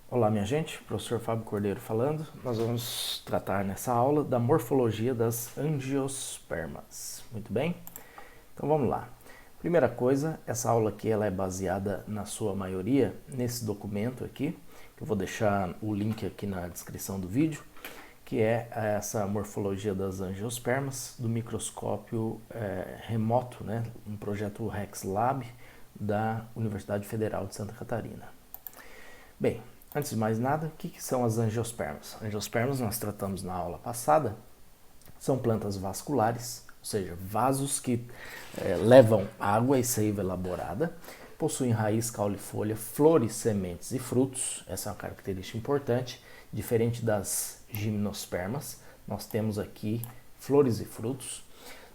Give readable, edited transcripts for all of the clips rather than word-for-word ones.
Olá, minha gente, professor Fábio Cordeiro falando. Nós vamos tratar nessa aula da morfologia das angiospermas. Muito bem? Então vamos lá. Primeira coisa, essa aula aqui ela é baseada na sua maioria nesse documento aqui, que eu vou deixar o link aqui na descrição do vídeo, que é essa morfologia das angiospermas do microscópio remoto, né? Um projeto Rex Lab da Universidade Federal de Santa Catarina. Bem, antes de mais nada, o que são as angiospermas? Angiospermas, nós tratamos na aula passada, são plantas vasculares, ou seja, vasos que levam água e seiva elaborada, possuem raiz, caule, folha, flores, sementes e frutos. Essa é uma característica importante. Diferente das gimnospermas, nós temos aqui flores e frutos.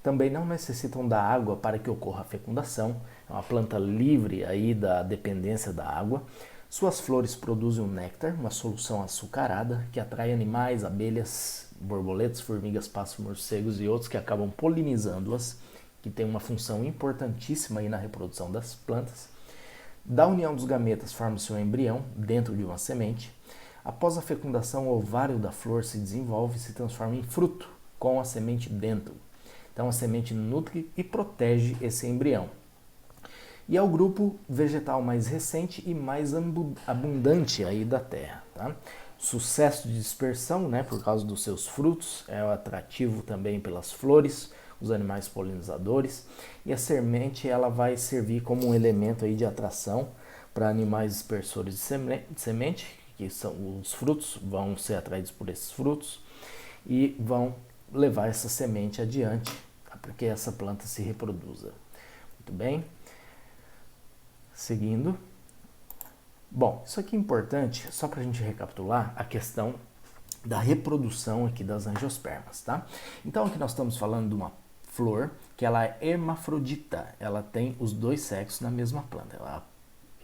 Também não necessitam da água para que ocorra a fecundação. É uma planta livre aí da dependência da água. Suas flores produzem um néctar, uma solução açucarada, que atrai animais, abelhas, borboletas, formigas, pássaros, morcegos e outros que acabam polinizando-as, que tem uma função importantíssima aí na reprodução das plantas. Da união dos gametas forma-se um embrião dentro de uma semente. Após a fecundação, o ovário da flor se desenvolve e se transforma em fruto, com a semente dentro. Então a semente nutre e protege esse embrião. E é o grupo vegetal mais recente e mais abundante aí da Terra. Tá? Sucesso de dispersão, né, por causa dos seus frutos, é atrativo também pelas flores, os animais polinizadores, e a semente ela vai servir como um elemento aí de atração para animais dispersores de semente, que são os frutos, vão ser atraídos por esses frutos e vão levar essa semente adiante para que essa planta se reproduza. Muito bem? Seguindo. Bom, isso aqui é importante, só para a gente recapitular a questão da reprodução aqui das angiospermas, tá? Então aqui nós estamos falando de uma flor que ela é hermafrodita, ela tem os dois sexos na mesma planta,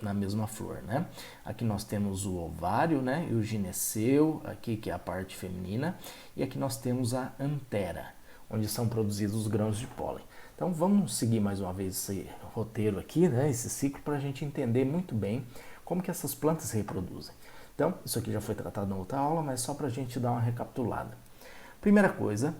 na mesma flor, né? Aqui nós temos o ovário, né? E o gineceu, aqui que é a parte feminina, e aqui nós temos a antera, onde são produzidos os grãos de pólen. Então vamos seguir mais uma vez esse roteiro aqui, né? Esse ciclo, para a gente entender muito bem como que essas plantas se reproduzem. Então, isso aqui já foi tratado na outra aula, mas só para a gente dar uma recapitulada. Primeira coisa,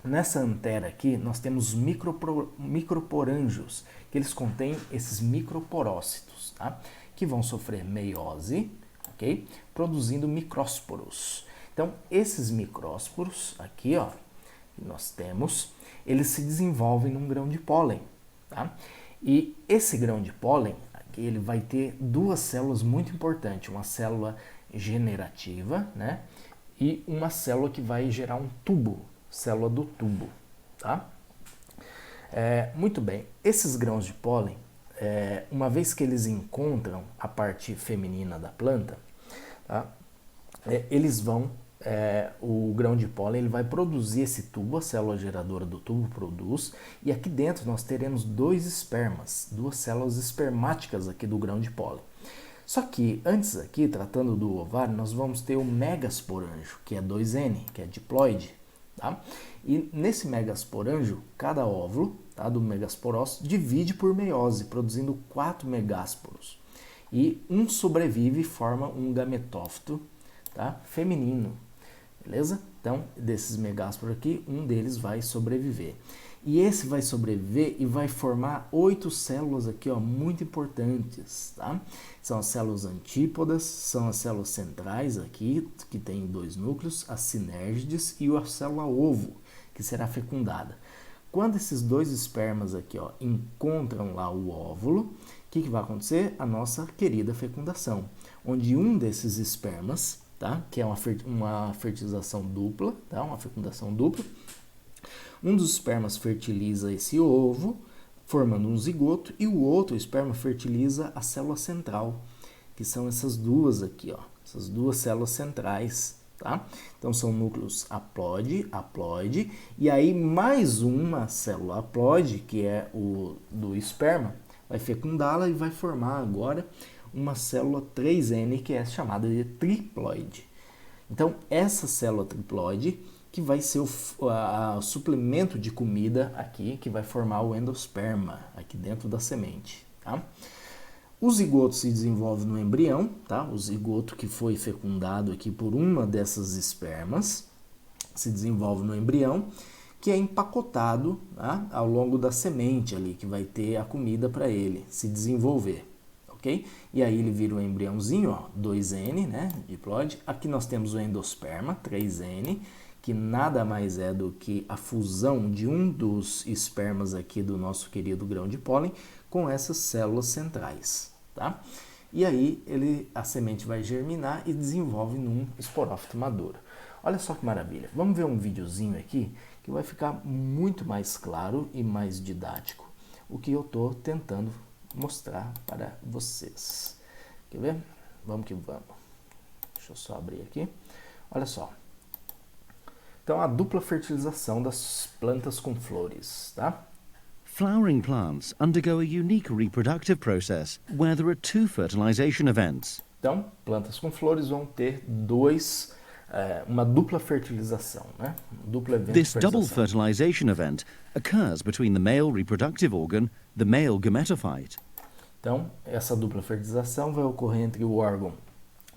nessa antera aqui, nós temos microporângios, que eles contêm esses microporócitos, tá? Que vão sofrer meiose, ok? Produzindo micrósporos. Então, esses micrósporos aqui, ó, que nós temos, eles se desenvolvem num grão de pólen, tá? E esse grão de pólen, aqui, ele vai ter duas células muito importantes, uma célula generativa, né? E uma célula que vai gerar um tubo, célula do tubo, tá? Muito bem, esses grãos de pólen, uma vez que eles encontram a parte feminina da planta, tá? Eles vão, o grão de pólen ele vai produzir esse tubo, a célula geradora do tubo produz, e aqui dentro nós teremos dois espermas, duas células espermáticas aqui do grão de pólen. Só que antes aqui, tratando do ovário, nós vamos ter o megasporângio, que é 2N, que é diploide, tá? E nesse megasporângio, cada óvulo, tá, do megasporócito divide por meiose, produzindo 4 megásporos. E um sobrevive e forma um gametófito, tá, feminino. Beleza? Então, desses megásporos aqui, um deles vai sobreviver. E esse vai sobreviver e vai formar 8 células aqui, ó, muito importantes, tá? São as células antípodas, são as células centrais aqui, que tem 2 núcleos, as sinérgides e a célula ovo, que será fecundada. Quando esses dois espermas aqui, ó, encontram lá o óvulo, o que vai acontecer? A nossa querida fecundação, onde um desses espermas, tá, que é uma fertilização dupla, tá, uma fecundação dupla, um dos espermas fertiliza esse ovo, formando um zigoto, e o outro esperma fertiliza a célula central, que são essas duas aqui, ó, essas duas células centrais, tá? Então são núcleos haploide, haploide, e aí mais uma célula haploide, que é o do esperma, vai fecundá-la e vai formar agora uma célula 3N, que é chamada de triploide. Então essa célula triploide que vai ser o suplemento de comida aqui, que vai formar o endosperma aqui dentro da semente, tá? O zigoto se desenvolve no embrião, tá? O zigoto que foi fecundado aqui por uma dessas espermas se desenvolve no embrião, que é empacotado, tá? Ao longo da semente ali, que vai ter a comida para ele se desenvolver, ok? E aí ele vira um embriãozinho, ó, 2N, né, diploide. Aqui nós temos o endosperma, 3N, que nada mais é do que a fusão de um dos espermas aqui do nosso querido grão de pólen com essas células centrais, tá? E aí a semente vai germinar e desenvolve num esporófito maduro. Olha só que maravilha. Vamos ver um videozinho aqui que vai ficar muito mais claro e mais didático o que eu estou tentando mostrar para vocês. Quer ver? Vamos que vamos. Deixa eu só abrir aqui. Olha só. Então, a dupla fertilização das plantas com flores, tá? Flowering plants undergo a unique reproductive process where there are two fertilization events. Então, plantas com flores vão ter uma dupla fertilização, né? Um duplo evento This de double fertilização. fertilization event occurs between the male reproductive organ, the male gametophyte, Então, essa dupla fertilização vai ocorrer entre o órgão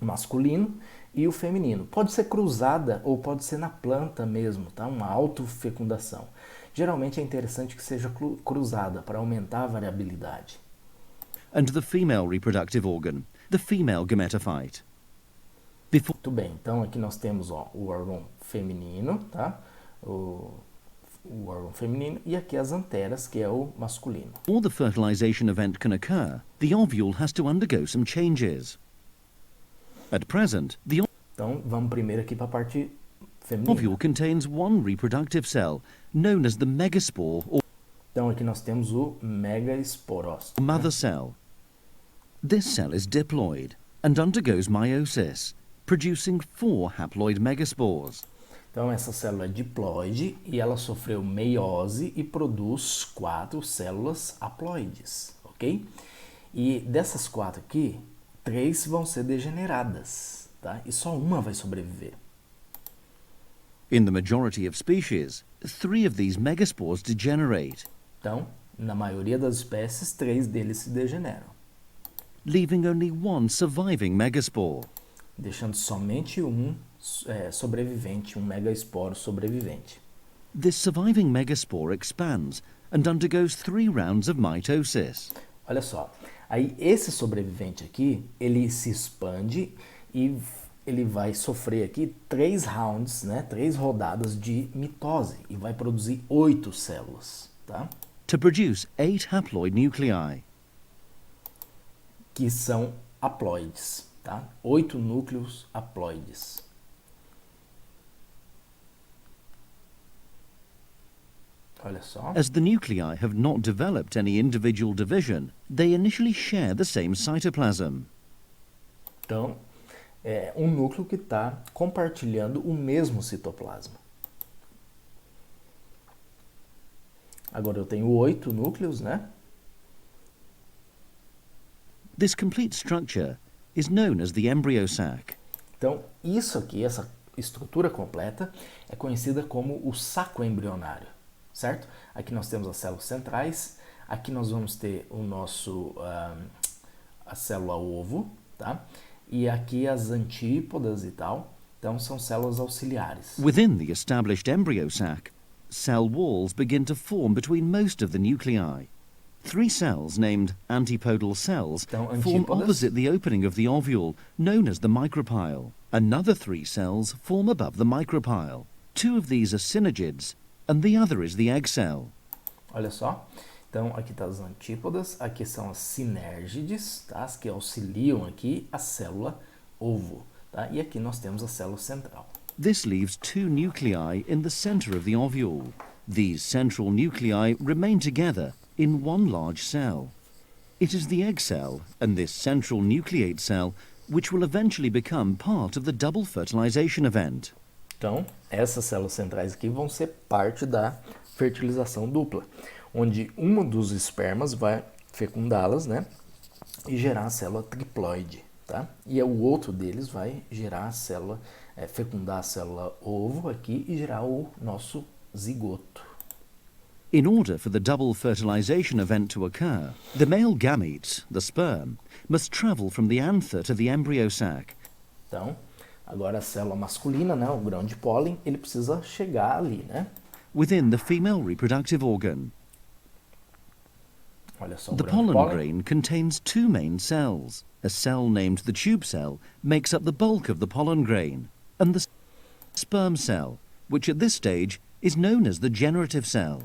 masculino e o feminino. Pode ser cruzada ou pode ser na planta mesmo, tá? Uma autofecundação. Geralmente é interessante que seja cruzada para aumentar a variabilidade. and the female reproductive organ, the female gametophyte. Before Muito bem, então aqui nós temos, ó, o órgão feminino, tá? O órgão feminino e aqui as anteras, que é o masculino. the fertilization event can occur, the ovule has to undergo some changes. At present, the Então vamos primeiro aqui para a parte feminina. ovule contains one reproductive cell, known as the megaspore or Então aqui nós temos o megasporócito. mother cell. This cell is diploid and undergoes meiosis, producing 4 haploid megaspores. Então essa célula é diploide e ela sofreu meiose e produz 4 células haploides, ok? E dessas 4 aqui, 3 vão ser degeneradas, tá? E só uma vai sobreviver. In the majority of species, 3 of these megaspores degenerate, Então, na maioria das espécies, 3 deles se degeneram, leaving only one surviving megaspore. deixando somente um sobrevivente, um megaesporo sobrevivente. This surviving megaspore expands and undergoes 3 rounds of mitosis. Olha só, aí esse sobrevivente aqui, ele se expande e ele vai sofrer aqui 3 rounds, né, 3 rodadas de mitose e vai produzir 8 células, tá? To produce 8 haploid nuclei. Que são haploides, tá? 8 núcleos haploides. Olha só. As the nuclei have not developed any individual division, they initially share the same cytoplasm. Então, é um núcleo que está compartilhando o mesmo citoplasma. Agora eu tenho 8 núcleos, né? This complete structure is known as the embryo sac. Então, isso aqui, essa estrutura completa, é conhecida como o saco embrionário, certo? Aqui nós temos as células centrais, aqui nós vamos ter a célula ovo, tá? E aqui as antípodas e tal, então são células auxiliares. Within the established embryo sac, cell walls begin to form between most of the nuclei. 3 cells named antipodal cells Então, form antípodas. opposite the opening of the ovule, known as the micropyle. Another 3 cells form above the micropyle. 2 of these are synergids, and the other is the egg cell. Olha só, então aqui estão as antípodas, aqui são as sinérgides, tá? As que auxiliam aqui a célula ovo, tá? E aqui nós temos a célula central. This leaves 2 nuclei in the center of the ovule. These central nuclei remain together in one large cell. It is the egg cell and this central nucleate cell which will eventually become part of the double fertilization event. Então, essas células centrais aqui vão ser parte da fertilização dupla, onde uma dos espermas vai fecundá-las, né, e gerar a célula triploide, tá? E o outro deles vai gerar a célula, fecundar a célula ovo aqui e gerar o nosso zigoto. In order for the double fertilization event to occur, the male gametes, the sperm, must travel from the anther to the embryo sac. Então, agora a célula masculina, né, o grão de pólen, ele precisa chegar ali, né? Within the female reproductive organ. Olha só, o The grão de pollen pólen. grain contains two main cells. A cell named the tube cell makes up the bulk of the pollen grain, and the sperm cell, which at this stage is known as the generative cell.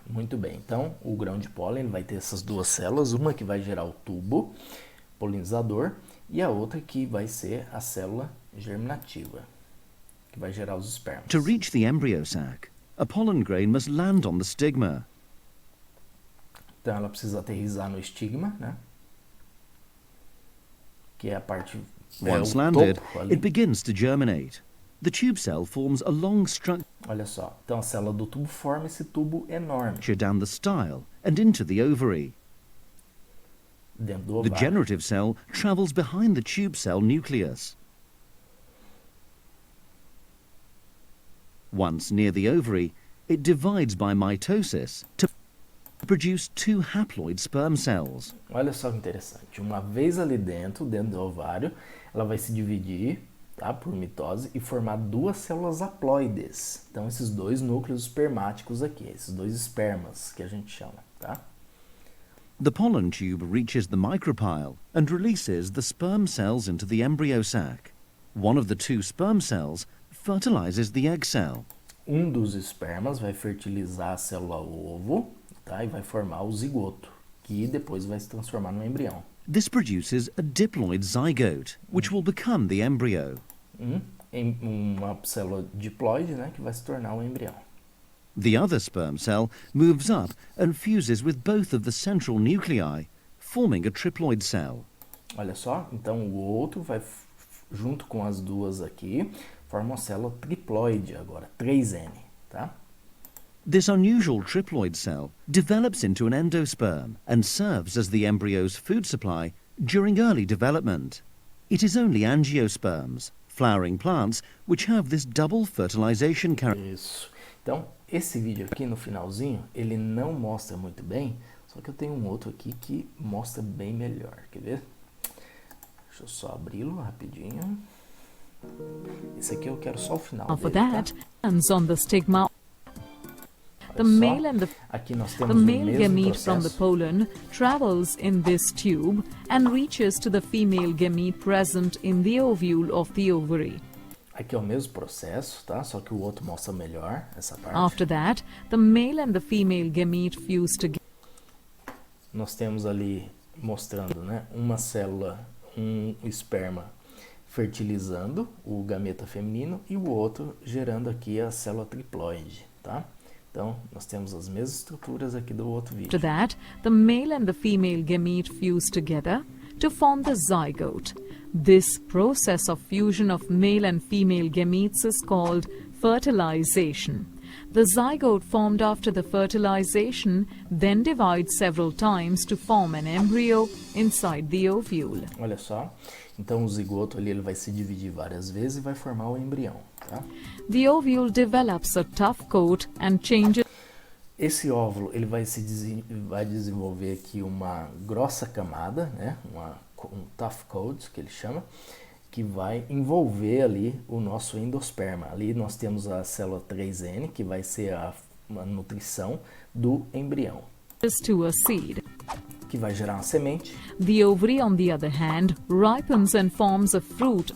Muito bem, então o grão de pólen vai ter essas duas células, uma que vai gerar o tubo polinizador e a outra que vai ser a célula germinativa, que vai gerar os espermas. To reach the embryo sac, a pollen grain must land on the stigma. Então ela precisa aterrissar no estigma, né? Que é a parte Once o landed, topo ali. it begins to germinate. The tube cell forms a long structure Olha só, então a célula do tubo forma esse tubo enorme down the style and into the ovary. dentro do The ovário. generative cell travels behind the tube cell nucleus. Once near the ovary, it divides by mitosis to produce two haploid sperm cells. Olha só que interessante. Uma vez ali dentro do ovário, ela vai se dividir, tá, por mitose e formar duas células haploides. Então, esses dois núcleos espermáticos aqui, esses dois espermas que a gente chama, tá? The pollen tube reaches the micropyle and releases the sperm cells into the embryo sac. One of the two sperm cells fertilizes the egg cell. Um dos espermas vai fertilizar a célula ovo, tá, e vai formar o zigoto, que depois vai se transformar no embrião. This produces a diploid zygote, which will become the embryo. Uma célula diploide, né, que vai se tornar o embrião. The other sperm cell moves up and fuses with both of the central nuclei, forming a triploid cell. Olha só, então o outro vai junto com as duas aqui, forma uma célula triploide agora, 3N, tá? This unusual triploid cell develops into an endosperm and serves as the embryo's food supply during early development. It is only angiosperms, flowering plants, which have this double fertilization character. Isso. Então, esse vídeo aqui no finalzinho, ele não mostra muito bem, só que eu tenho um outro aqui que mostra bem melhor. Quer ver? Deixa eu só abri-lo rapidinho. Esse aqui eu quero só o final For dele, that, tá? hands on the stigma. The Olha só. male and the Aqui nós The temos o male mesmo gamete from the processo. pollen travels in this tube and reaches to the female gamete present in the ovule of the ovary. Aqui é o mesmo processo, tá? Só que o outro mostra melhor essa parte. After that, the male and the female gamete fuse together. Nós temos ali mostrando, né, uma célula, um esperma fertilizando o gameta feminino e o outro gerando aqui a célula triploide, tá? Então, nós temos as mesmas estruturas aqui do outro vídeo. After that, the male and the female gamete fuse together to form the zygote. This process of fusion of male and female gametes is called fertilization. The zygote formed after the fertilization then divides several times to form an embryo inside the ovule. Olha só, então o zigoto ali ele vai se dividir várias vezes e vai formar o embrião, tá? The ovule develops a tough coat and changes Esse óvulo ele vai vai desenvolver aqui uma grossa camada, né? Um tough coat que ele chama, que vai envolver ali o nosso endosperma. Ali nós temos a célula 3N, que vai ser a nutrição do embrião, to a seed. que vai gerar uma semente. The ovary, on the other hand, ripens and forms a fruit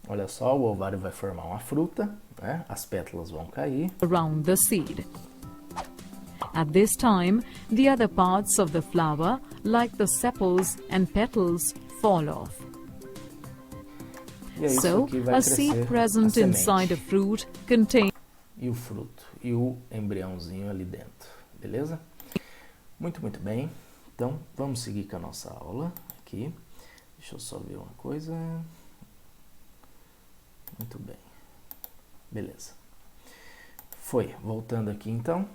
Olha só, o ovário vai formar uma fruta, né? As pétalas vão cair. around the seed. At this time, the other parts of the flower, like the sepals and petals, fall off. E é isso So, que vai a crescer seed a present semente. inside a fruit contains E o fruto, e o embriãozinho ali dentro, beleza? Muito, muito bem. Então, vamos seguir com a nossa aula aqui. Deixa eu só ver uma coisa. Muito bem. Beleza. Foi. Voltando aqui, então.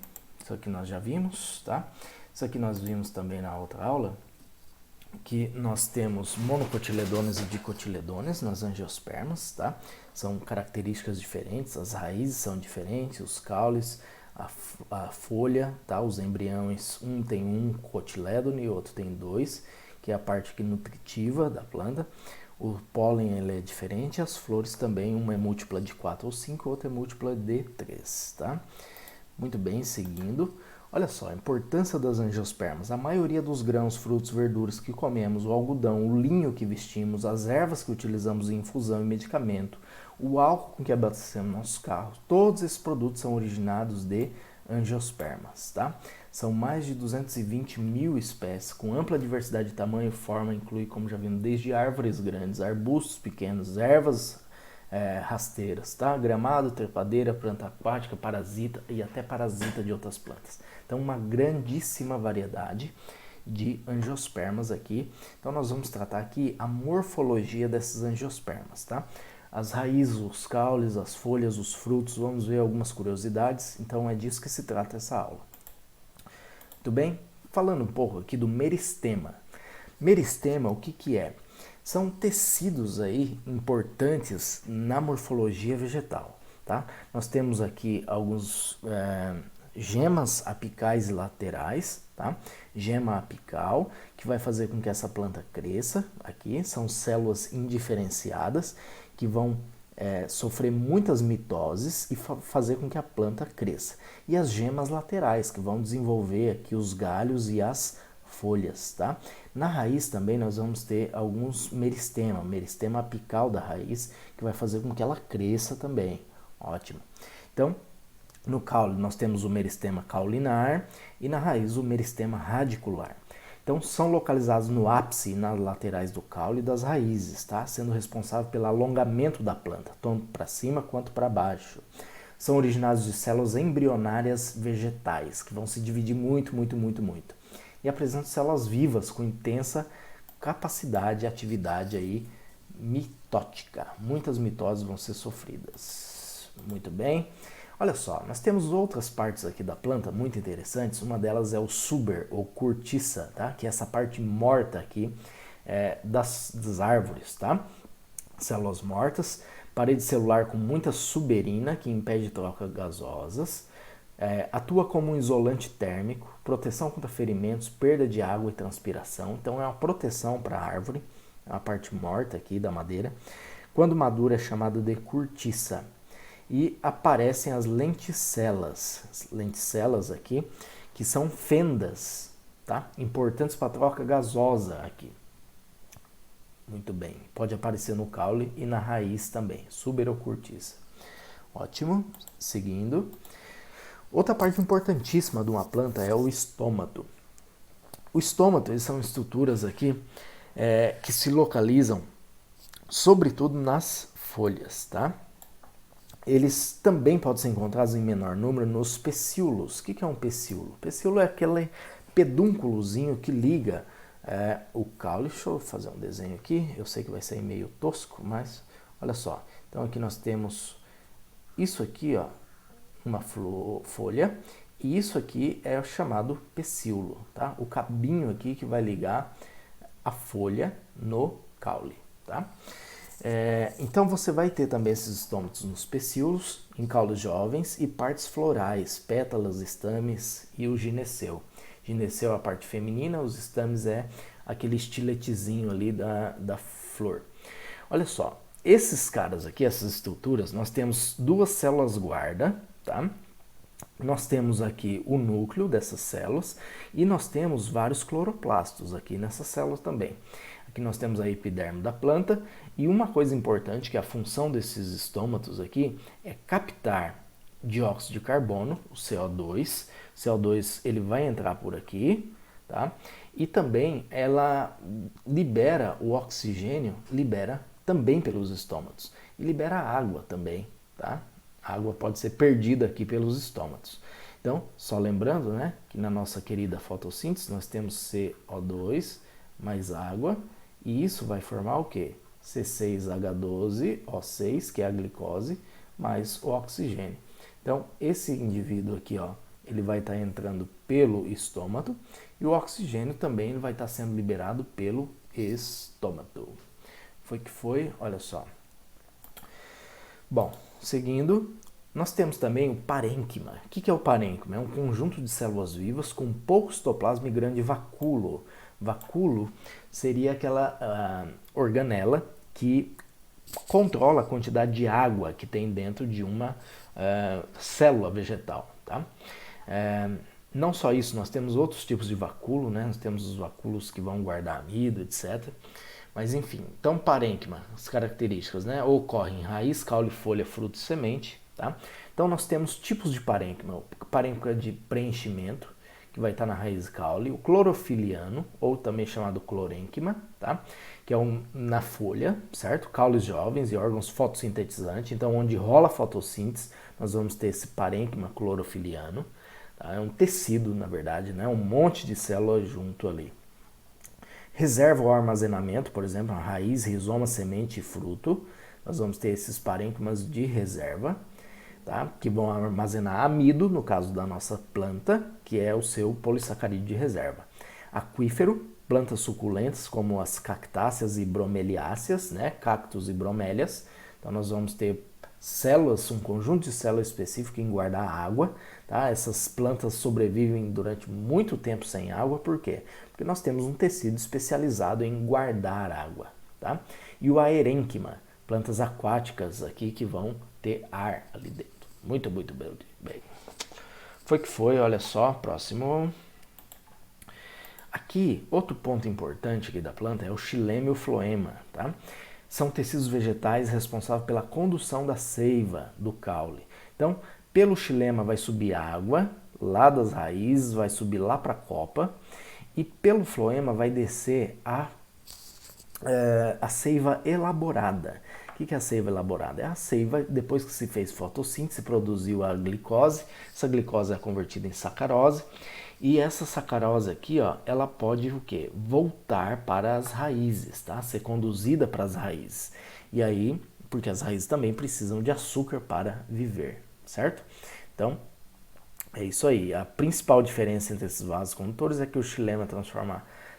Isso aqui nós já vimos, tá? Isso aqui nós vimos também na outra aula, que nós temos monocotiledones e dicotiledones nas angiospermas, tá? São características diferentes, as raízes são diferentes, os caules, a folha, tá? Os embriões, um tem um cotilédone e outro tem dois, que é a parte aqui nutritiva da planta. O pólen ele é diferente, as flores também, uma é múltipla de 4 ou 5, outra é múltipla de 3, tá? Muito bem, seguindo. Olha só, a importância das angiospermas. A maioria dos grãos, frutos, verduras que comemos, o algodão, o linho que vestimos, as ervas que utilizamos em infusão e medicamento, o álcool com que abastecemos nossos carros, todos esses produtos são originados de angiospermas, tá? São mais de 220 mil espécies, com ampla diversidade de tamanho e forma, inclui, como já vimos, desde árvores grandes, arbustos pequenos, ervas rasteiras, tá? Gramado, trepadeira, planta aquática, parasita e até parasita de outras plantas. Então, uma grandíssima variedade de angiospermas aqui. Então, nós vamos tratar aqui a morfologia dessas angiospermas, tá? As raízes, os caules, as folhas, os frutos, vamos ver algumas curiosidades. Então, é disso que se trata essa aula. Muito bem? Falando um pouco aqui do meristema. Meristema, o que que é? São tecidos aí importantes na morfologia vegetal, tá? Nós temos aqui alguns gemas apicais e laterais, tá? Gema apical, que vai fazer com que essa planta cresça, aqui são células indiferenciadas, que vão sofrer muitas mitoses e fazer com que a planta cresça. E as gemas laterais, que vão desenvolver aqui os galhos e as folhas, tá? Na raiz também nós vamos ter alguns meristema apical da raiz, que vai fazer com que ela cresça também. Ótimo. Então, no caule nós temos o meristema caulinar e na raiz o meristema radicular. Então, são localizados no ápice e nas laterais do caule e das raízes, tá? Sendo responsável pelo alongamento da planta, tanto para cima quanto para baixo. São originados de células embrionárias vegetais, que vão se dividir muito. E apresentam células vivas com intensa capacidade e atividade aí mitótica. Muitas mitoses vão ser sofridas. Muito bem. Olha só, nós temos outras partes aqui da planta muito interessantes. Uma delas é o suber, ou cortiça, tá? Que é essa parte morta aqui das árvores, tá? Células mortas, parede celular com muita suberina, que impede trocas gasosas. Atua como um isolante térmico, proteção contra ferimentos, perda de água e transpiração. Então é uma proteção para a árvore, a parte morta aqui da madeira. Quando madura é chamada de cortiça. E aparecem as lenticelas aqui, que são fendas, tá? Importantes para a troca gasosa aqui. Muito bem, pode aparecer no caule e na raiz também, suber ou cortiça. Ótimo, seguindo. Outra parte importantíssima de uma planta é o estômato. O estômato, eles são estruturas aqui que se localizam sobretudo nas folhas, tá? Eles também podem ser encontrados em menor número nos pecíolos. O que é um pecíolo? Pecíolo é aquele pedúnculozinho que liga o caule. Deixa eu fazer um desenho aqui. Eu sei que vai sair meio tosco, mas olha só. Então aqui nós temos isso aqui, ó, uma folha, e isso aqui é o chamado pecíolo, tá? O cabinho aqui que vai ligar a folha no caule, tá? Então você vai ter também esses estômatos nos pecíolos, em caules jovens e partes florais, pétalas, estames e o gineceu. Gineceu é a parte feminina, os estames é aquele estiletezinho ali da flor. Olha só, esses caras aqui, essas estruturas, nós temos duas células guarda, tá? Nós temos aqui o núcleo dessas células e nós temos vários cloroplastos aqui nessas células também. Aqui nós temos a epiderme da planta e uma coisa importante que a função desses estômatos aqui é captar dióxido de carbono, o CO2. O CO2 ele vai entrar por aqui, tá? E também ela libera o oxigênio, libera também pelos estômatos e libera água também, tá? A água pode ser perdida aqui pelos estômatos. Então, só lembrando, né, que na nossa querida fotossíntese nós temos CO2 mais água, e isso vai formar o quê? C6H12O6, que é a glicose, mais o oxigênio. Então, esse indivíduo aqui, ó, ele vai estar entrando pelo estômato, e o oxigênio também vai estar sendo liberado pelo estômato. Foi que foi, olha só. Bom, seguindo, Nós temos também o parênquima. O que é o parênquima? É um conjunto de células vivas com pouco citoplasma e grande vacúolo. Vacúolo seria aquela organela que controla a quantidade de água que tem dentro de uma célula vegetal. Tá? Não só isso, nós temos outros tipos de vacúolo, né? Nós temos os vacúolos que vão guardar amido, etc. Mas enfim, então parênquima, as características, né? Ocorrem em raiz, caule, folha, fruto e semente. Tá? Então nós temos tipos de parênquima. O parênquima de preenchimento, que vai estar na raiz e caule, o clorofiliano, ou também chamado clorênquima, tá? Que é na folha, certo? Caules jovens e órgãos fotossintetizantes. Então, onde rola a fotossíntese, nós vamos ter esse parênquima clorofiliano. Tá? É um tecido, na verdade, né? Um monte de células junto ali. Reserva ou armazenamento, por exemplo, a raiz, rizoma, semente e fruto. Nós vamos ter esses parênquimas de reserva. Tá? Que vão armazenar amido, no caso da nossa planta, que é o seu polissacarídeo de reserva. Aquífero, plantas suculentas como as cactáceas e bromeliáceas, né? Cactos e bromélias. Então nós vamos ter células, um conjunto de células específico em guardar água. Tá? Essas plantas sobrevivem durante muito tempo sem água, por quê? Porque nós temos um tecido especializado em guardar água. Tá? E o aerênquima, plantas aquáticas aqui que vão ter ar ali dentro. Muito bem. Foi que foi, olha só, próximo. Aqui, outro ponto importante aqui da planta é o xilema e o floema, tá? São tecidos vegetais responsáveis pela condução da seiva do caule. Então, pelo xilema vai subir água, lá das raízes, vai subir lá para a copa, e pelo floema vai descer a seiva elaborada. O que é a seiva elaborada? É a seiva, depois que se fez fotossíntese, produziu a glicose, essa glicose é convertida em sacarose, e essa sacarose aqui, ó, ela pode o quê? Voltar para as raízes, tá? Ser conduzida para as raízes. E aí, porque as raízes também precisam de açúcar para viver, certo? Então, é isso aí. A principal diferença entre esses vasos condutores é que o xilema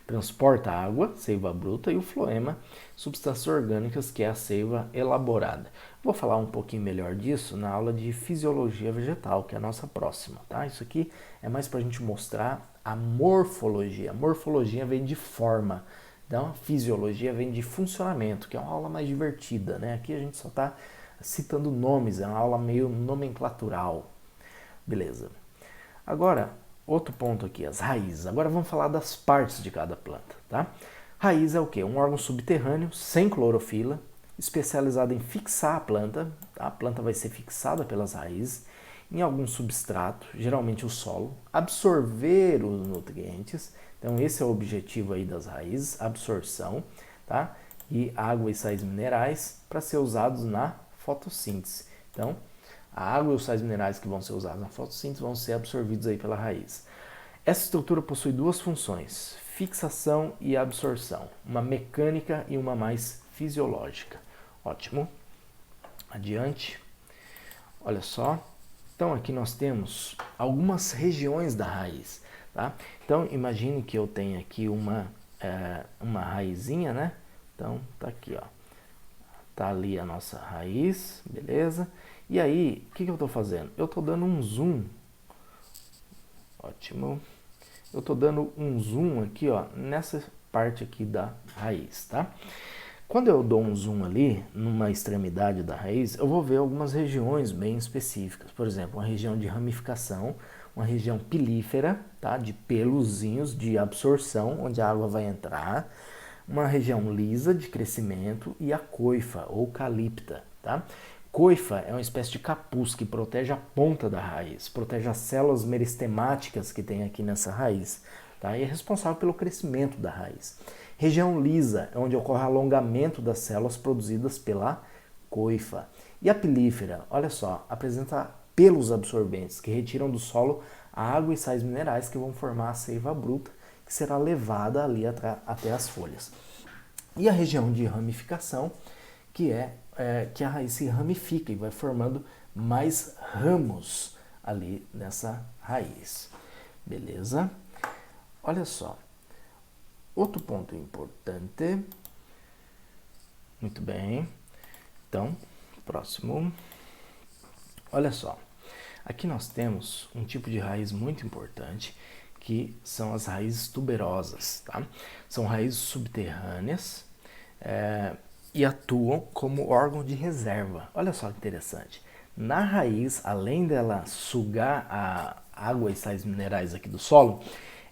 transporta água, seiva bruta, e o floema, substâncias orgânicas, que é a seiva elaborada. Vou falar um pouquinho melhor disso na aula de fisiologia vegetal, que é a nossa próxima, tá? Isso aqui é mais para a gente mostrar a morfologia. A morfologia vem de forma, então a fisiologia vem de funcionamento, que é uma aula mais divertida, né? Aqui a gente só está citando nomes, é uma aula meio nomenclatural. Beleza. Agora, outro ponto aqui, as raízes. Agora vamos falar das partes de cada planta, tá? Raiz é o quê? Um órgão subterrâneo, sem clorofila, especializado em fixar a planta. Tá? A planta vai ser fixada pelas raízes em algum substrato, geralmente o solo, absorver os nutrientes. Então esse é o objetivo aí das raízes, absorção, tá? E água e sais minerais para ser usados na fotossíntese. Então, a água e os sais minerais que vão ser usados na fotossíntese vão ser absorvidos aí pela raiz. Essa estrutura possui duas funções, fixação e absorção, uma mecânica e uma mais fisiológica. Ótimo. Adiante. Olha só. Então aqui nós temos algumas regiões da raiz. Tá? Então imagine que eu tenho aqui uma raizinha, né? Então tá aqui, ó. Tá ali a nossa raiz, beleza? E aí, o que eu estou fazendo? Eu estou dando um zoom. Ótimo. Eu estou dando um zoom aqui, ó, nessa parte aqui da raiz, tá? Quando eu dou um zoom ali, numa extremidade da raiz, eu vou ver algumas regiões bem específicas. Por exemplo, uma região de ramificação, uma região pilífera, tá? De peluzinhos de absorção, onde a água vai entrar. Uma região lisa de crescimento e a coifa ou calípta, tá? Coifa é uma espécie de capuz que protege a ponta da raiz, protege as células meristemáticas que tem aqui nessa raiz, tá? E é responsável pelo crescimento da raiz. Região lisa é onde ocorre alongamento das células produzidas pela coifa. E a pilífera, olha só, apresenta pelos absorventes que retiram do solo a água e sais minerais que vão formar a seiva bruta, que será levada ali até as folhas. E a região de ramificação, que é que a raiz se ramifica e vai formando mais ramos ali nessa raiz. Beleza? Olha só. Outro ponto importante. Muito bem. Então, próximo. Olha só, aqui nós temos um tipo de raiz muito importante, que são as raízes tuberosas, tá? São raízes subterrâneas e atuam como órgão de reserva. Olha só que interessante. Na raiz, além dela sugar a água e sais minerais aqui do solo,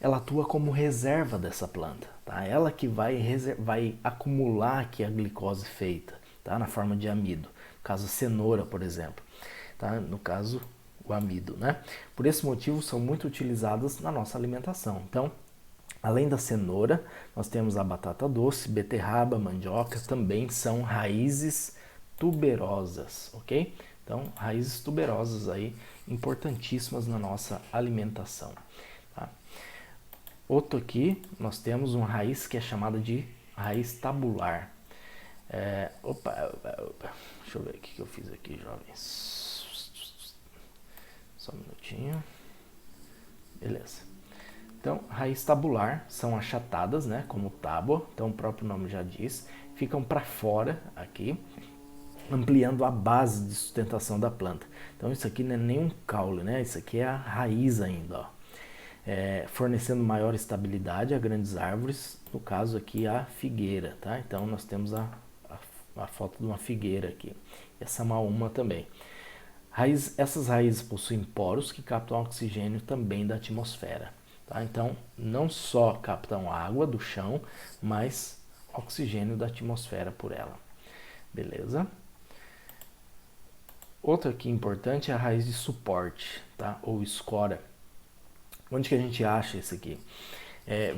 ela atua como reserva dessa planta, tá? Ela que vai acumular aqui a glicose feita, tá? Na forma de amido. No caso, a cenoura, por exemplo, tá? No caso, o amido, né? Por esse motivo, são muito utilizadas na nossa alimentação. Então, além da cenoura, nós temos a batata doce, beterraba, mandioca, também são raízes tuberosas, ok? Então, raízes tuberosas aí, importantíssimas na nossa alimentação, tá? Outro aqui, nós temos uma raiz que é chamada de raiz tabular. Deixa eu ver o que eu fiz aqui, jovens. Só um minutinho. Beleza. Então, raiz tabular são achatadas, né, como tábua, então o próprio nome já diz, ficam para fora aqui, ampliando a base de sustentação da planta. Então isso aqui não é nem um caule, né, isso aqui é a raiz ainda, ó. Fornecendo maior estabilidade a grandes árvores, no caso aqui a figueira, tá? Então nós temos a foto de uma figueira aqui, essa maúma também. Essas raízes possuem poros que captam oxigênio também da atmosfera. Tá? Então, não só captam água do chão, mas oxigênio da atmosfera por ela. Beleza? Outra aqui importante é a raiz de suporte, tá? Ou escora. Onde que a gente acha isso aqui?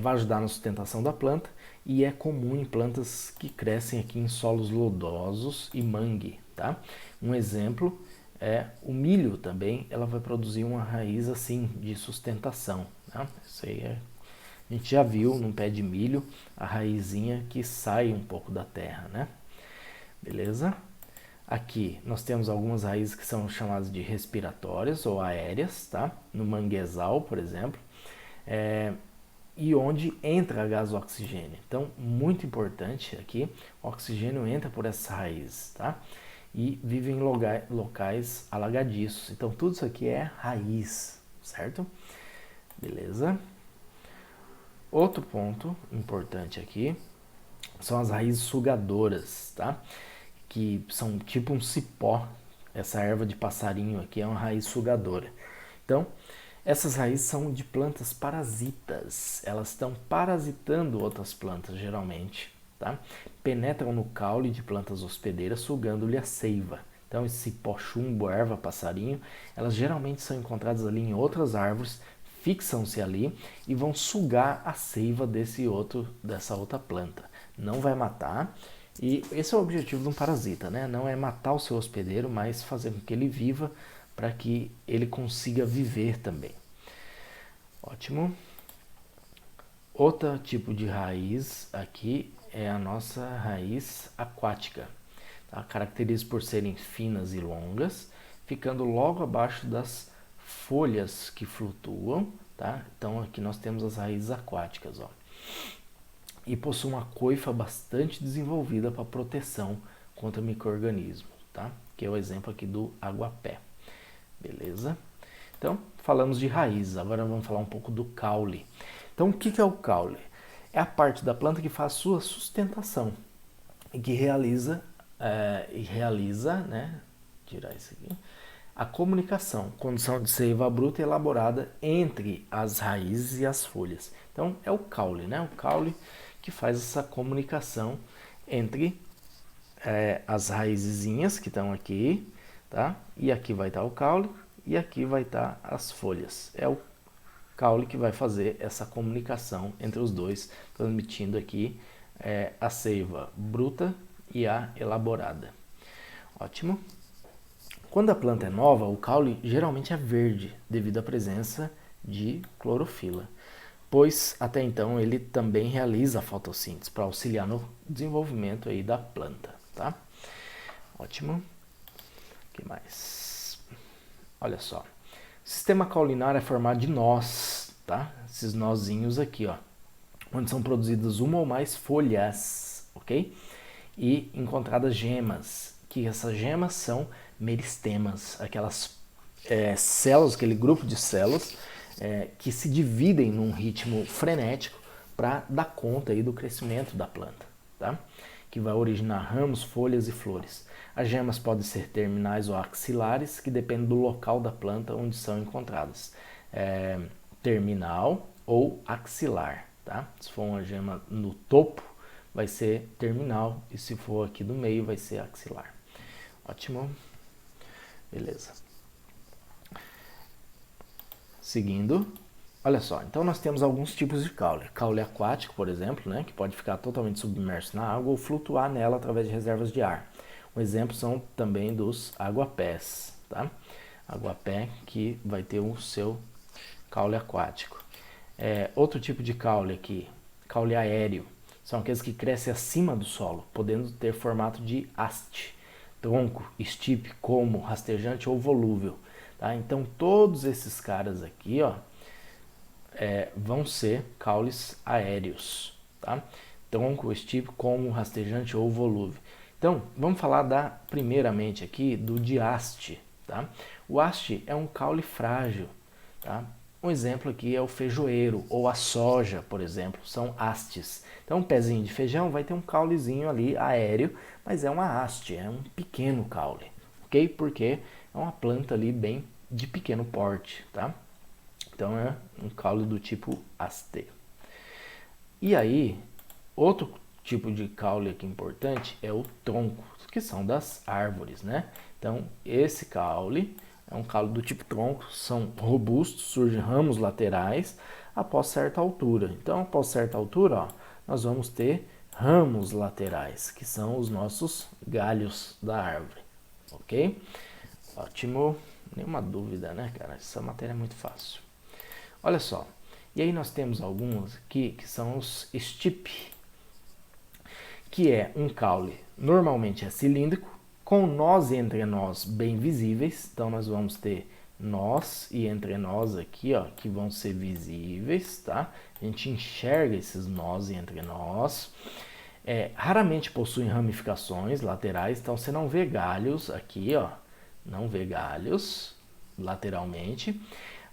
Vai ajudar na sustentação da planta e é comum em plantas que crescem aqui em solos lodosos e mangue. Tá? Um exemplo é o milho também, ela vai produzir uma raiz assim de sustentação. Tá? Isso aí a gente já viu num pé de milho a raizinha que sai um pouco da terra, né? Beleza? Aqui nós temos algumas raízes que são chamadas de respiratórias ou aéreas, tá? No manguezal, por exemplo, e onde entra gás oxigênio. Então, muito importante aqui, o oxigênio entra por essas raízes, tá? E vive em locais alagadiços. Então, tudo isso aqui é raiz, certo? Beleza? Outro ponto importante aqui são as raízes sugadoras, tá? Que são tipo um cipó. Essa erva de passarinho aqui é uma raiz sugadora. Então, essas raízes são de plantas parasitas. Elas estão parasitando outras plantas, geralmente, tá? Penetram no caule de plantas hospedeiras, sugando-lhe a seiva. Então, esse cipó chumbo, erva, passarinho, elas geralmente são encontradas ali em outras árvores, fixam-se ali e vão sugar a seiva dessa outra planta. Não vai matar. E esse é o objetivo de um parasita, né? Não é matar o seu hospedeiro, mas fazer com que ele viva para que ele consiga viver também. Ótimo. Outro tipo de raiz aqui é a nossa raiz aquática. Tá? Caracteriza por serem finas e longas, ficando logo abaixo das folhas que flutuam. Tá? Então aqui nós temos as raízes aquáticas, ó. E possui uma coifa bastante desenvolvida para proteção contra micro-organismos, tá? Que é o exemplo aqui do aguapé. Beleza? Então, falamos de raízes, agora vamos falar um pouco do caule. Então, o que é o caule? É a parte da planta que faz sua sustentação e que realiza, né? Tirar isso aqui. A comunicação, condição de seiva bruta e elaborada entre as raízes e as folhas. Então, é o caule, né? O caule que faz essa comunicação entre as raizinhas que estão aqui, tá? E aqui vai estar o caule e aqui vai estar as folhas. É o caule que vai fazer essa comunicação entre os dois, transmitindo aqui a seiva bruta e a elaborada. Ótimo. Quando a planta é nova, o caule geralmente é verde, devido à presença de clorofila, pois até então ele também realiza a fotossíntese para auxiliar no desenvolvimento aí da planta, tá? Ótimo. O que mais? Olha só. O sistema caulinar é formado de nós, tá? Esses nozinhos aqui, ó, onde são produzidas uma ou mais folhas, ok? E encontradas gemas. que essas gemas são meristemas, aquelas células, aquele grupo de células que se dividem num ritmo frenético para dar conta aí do crescimento da planta, tá? Que vai originar ramos, folhas e flores. As gemas podem ser terminais ou axilares, que depende do local da planta onde são encontradas. Terminal ou axilar, tá? Se for uma gema no topo, vai ser terminal, e se for aqui do meio, vai ser axilar. Ótimo. Beleza. Seguindo, olha só, então nós temos alguns tipos de caule. Caule aquático, por exemplo, né, que pode ficar totalmente submerso na água ou flutuar nela através de reservas de ar. Um exemplo são também dos aguapés, tá? Aguapé que vai ter o seu caule aquático. Outro tipo de caule aqui, caule aéreo, são aqueles que crescem acima do solo, podendo ter formato de haste, tronco, estipe, como, rastejante ou volúvel. Tá? Então todos esses caras aqui, ó, vão ser caules aéreos, tá? Tronco, estipe, como, rastejante ou volúvel. Então vamos falar primeiramente aqui do de haste, tá? O haste é um caule frágil, tá? Um exemplo aqui é o feijoeiro ou a soja, por exemplo, são hastes. Então um pezinho de feijão vai ter um caulezinho ali aéreo, mas é uma haste, é um pequeno caule, ok? Porque é uma planta ali bem de pequeno porte, tá? Então é um caule do tipo haste. E aí, outro tipo de caule aqui importante é o tronco, que são das árvores, né? Então esse caule é um caule do tipo tronco, são robustos, surgem ramos laterais após certa altura. Então após certa altura, ó, nós vamos ter ramos laterais, que são os nossos galhos da árvore, ok? Ótimo, nenhuma dúvida, né, cara? Essa matéria é muito fácil. Olha só, e aí nós temos alguns aqui que são os estipe, que é um caule, normalmente é cilíndrico, com nós e entrenós bem visíveis. Então nós vamos ter nós e entrenós aqui, ó, que vão ser visíveis, tá? A gente enxerga esses nós e entrenós. Raramente possuem ramificações laterais, então você não vê galhos aqui, ó, não vê galhos lateralmente,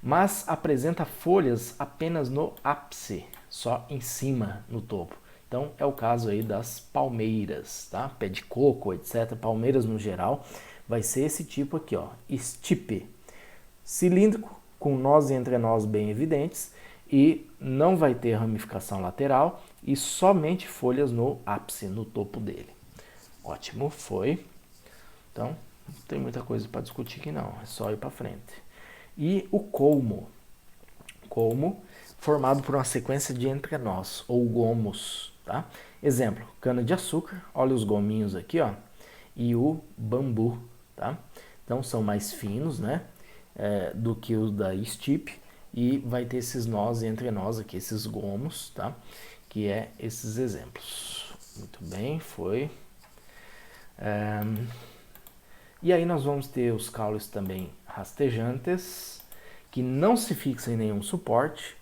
mas apresenta folhas apenas no ápice, só em cima, no topo. Então é o caso aí das palmeiras, tá? Pé de coco, etc. Palmeiras no geral, vai ser esse tipo aqui, ó, estipe. Cilíndrico, com nós e entrenós bem evidentes, e não vai ter ramificação lateral e somente folhas no ápice, no topo dele. Ótimo, foi. Então, não tem muita coisa para discutir aqui não, é só ir para frente. E o colmo. Colmo, formado por uma sequência de entrenós, ou gomos, tá? Exemplo, cana-de-açúcar, olha os gominhos aqui, ó, e o bambu, tá? Então, são mais finos, né, do que os da estipe, e vai ter esses nós e entrenós aqui, esses gomos, tá? Que é esses exemplos. Muito bem, foi. E aí nós vamos ter os caules também rastejantes, que não se fixam em nenhum suporte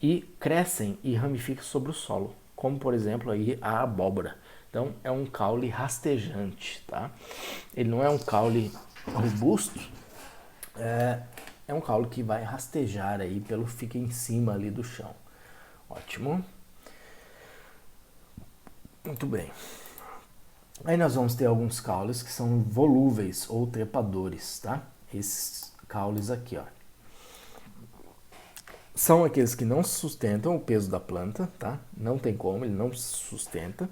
e crescem e ramificam sobre o solo, como por exemplo aí a abóbora. Então é um caule rastejante, tá? Ele não é um caule robusto, é um caule que vai rastejar aí fica em cima ali do chão. Ótimo. Muito bem. Aí nós vamos ter alguns caules que são volúveis ou trepadores, tá? Esses caules aqui, ó, são aqueles que não sustentam o peso da planta, tá? Não tem como, ele não se sustenta.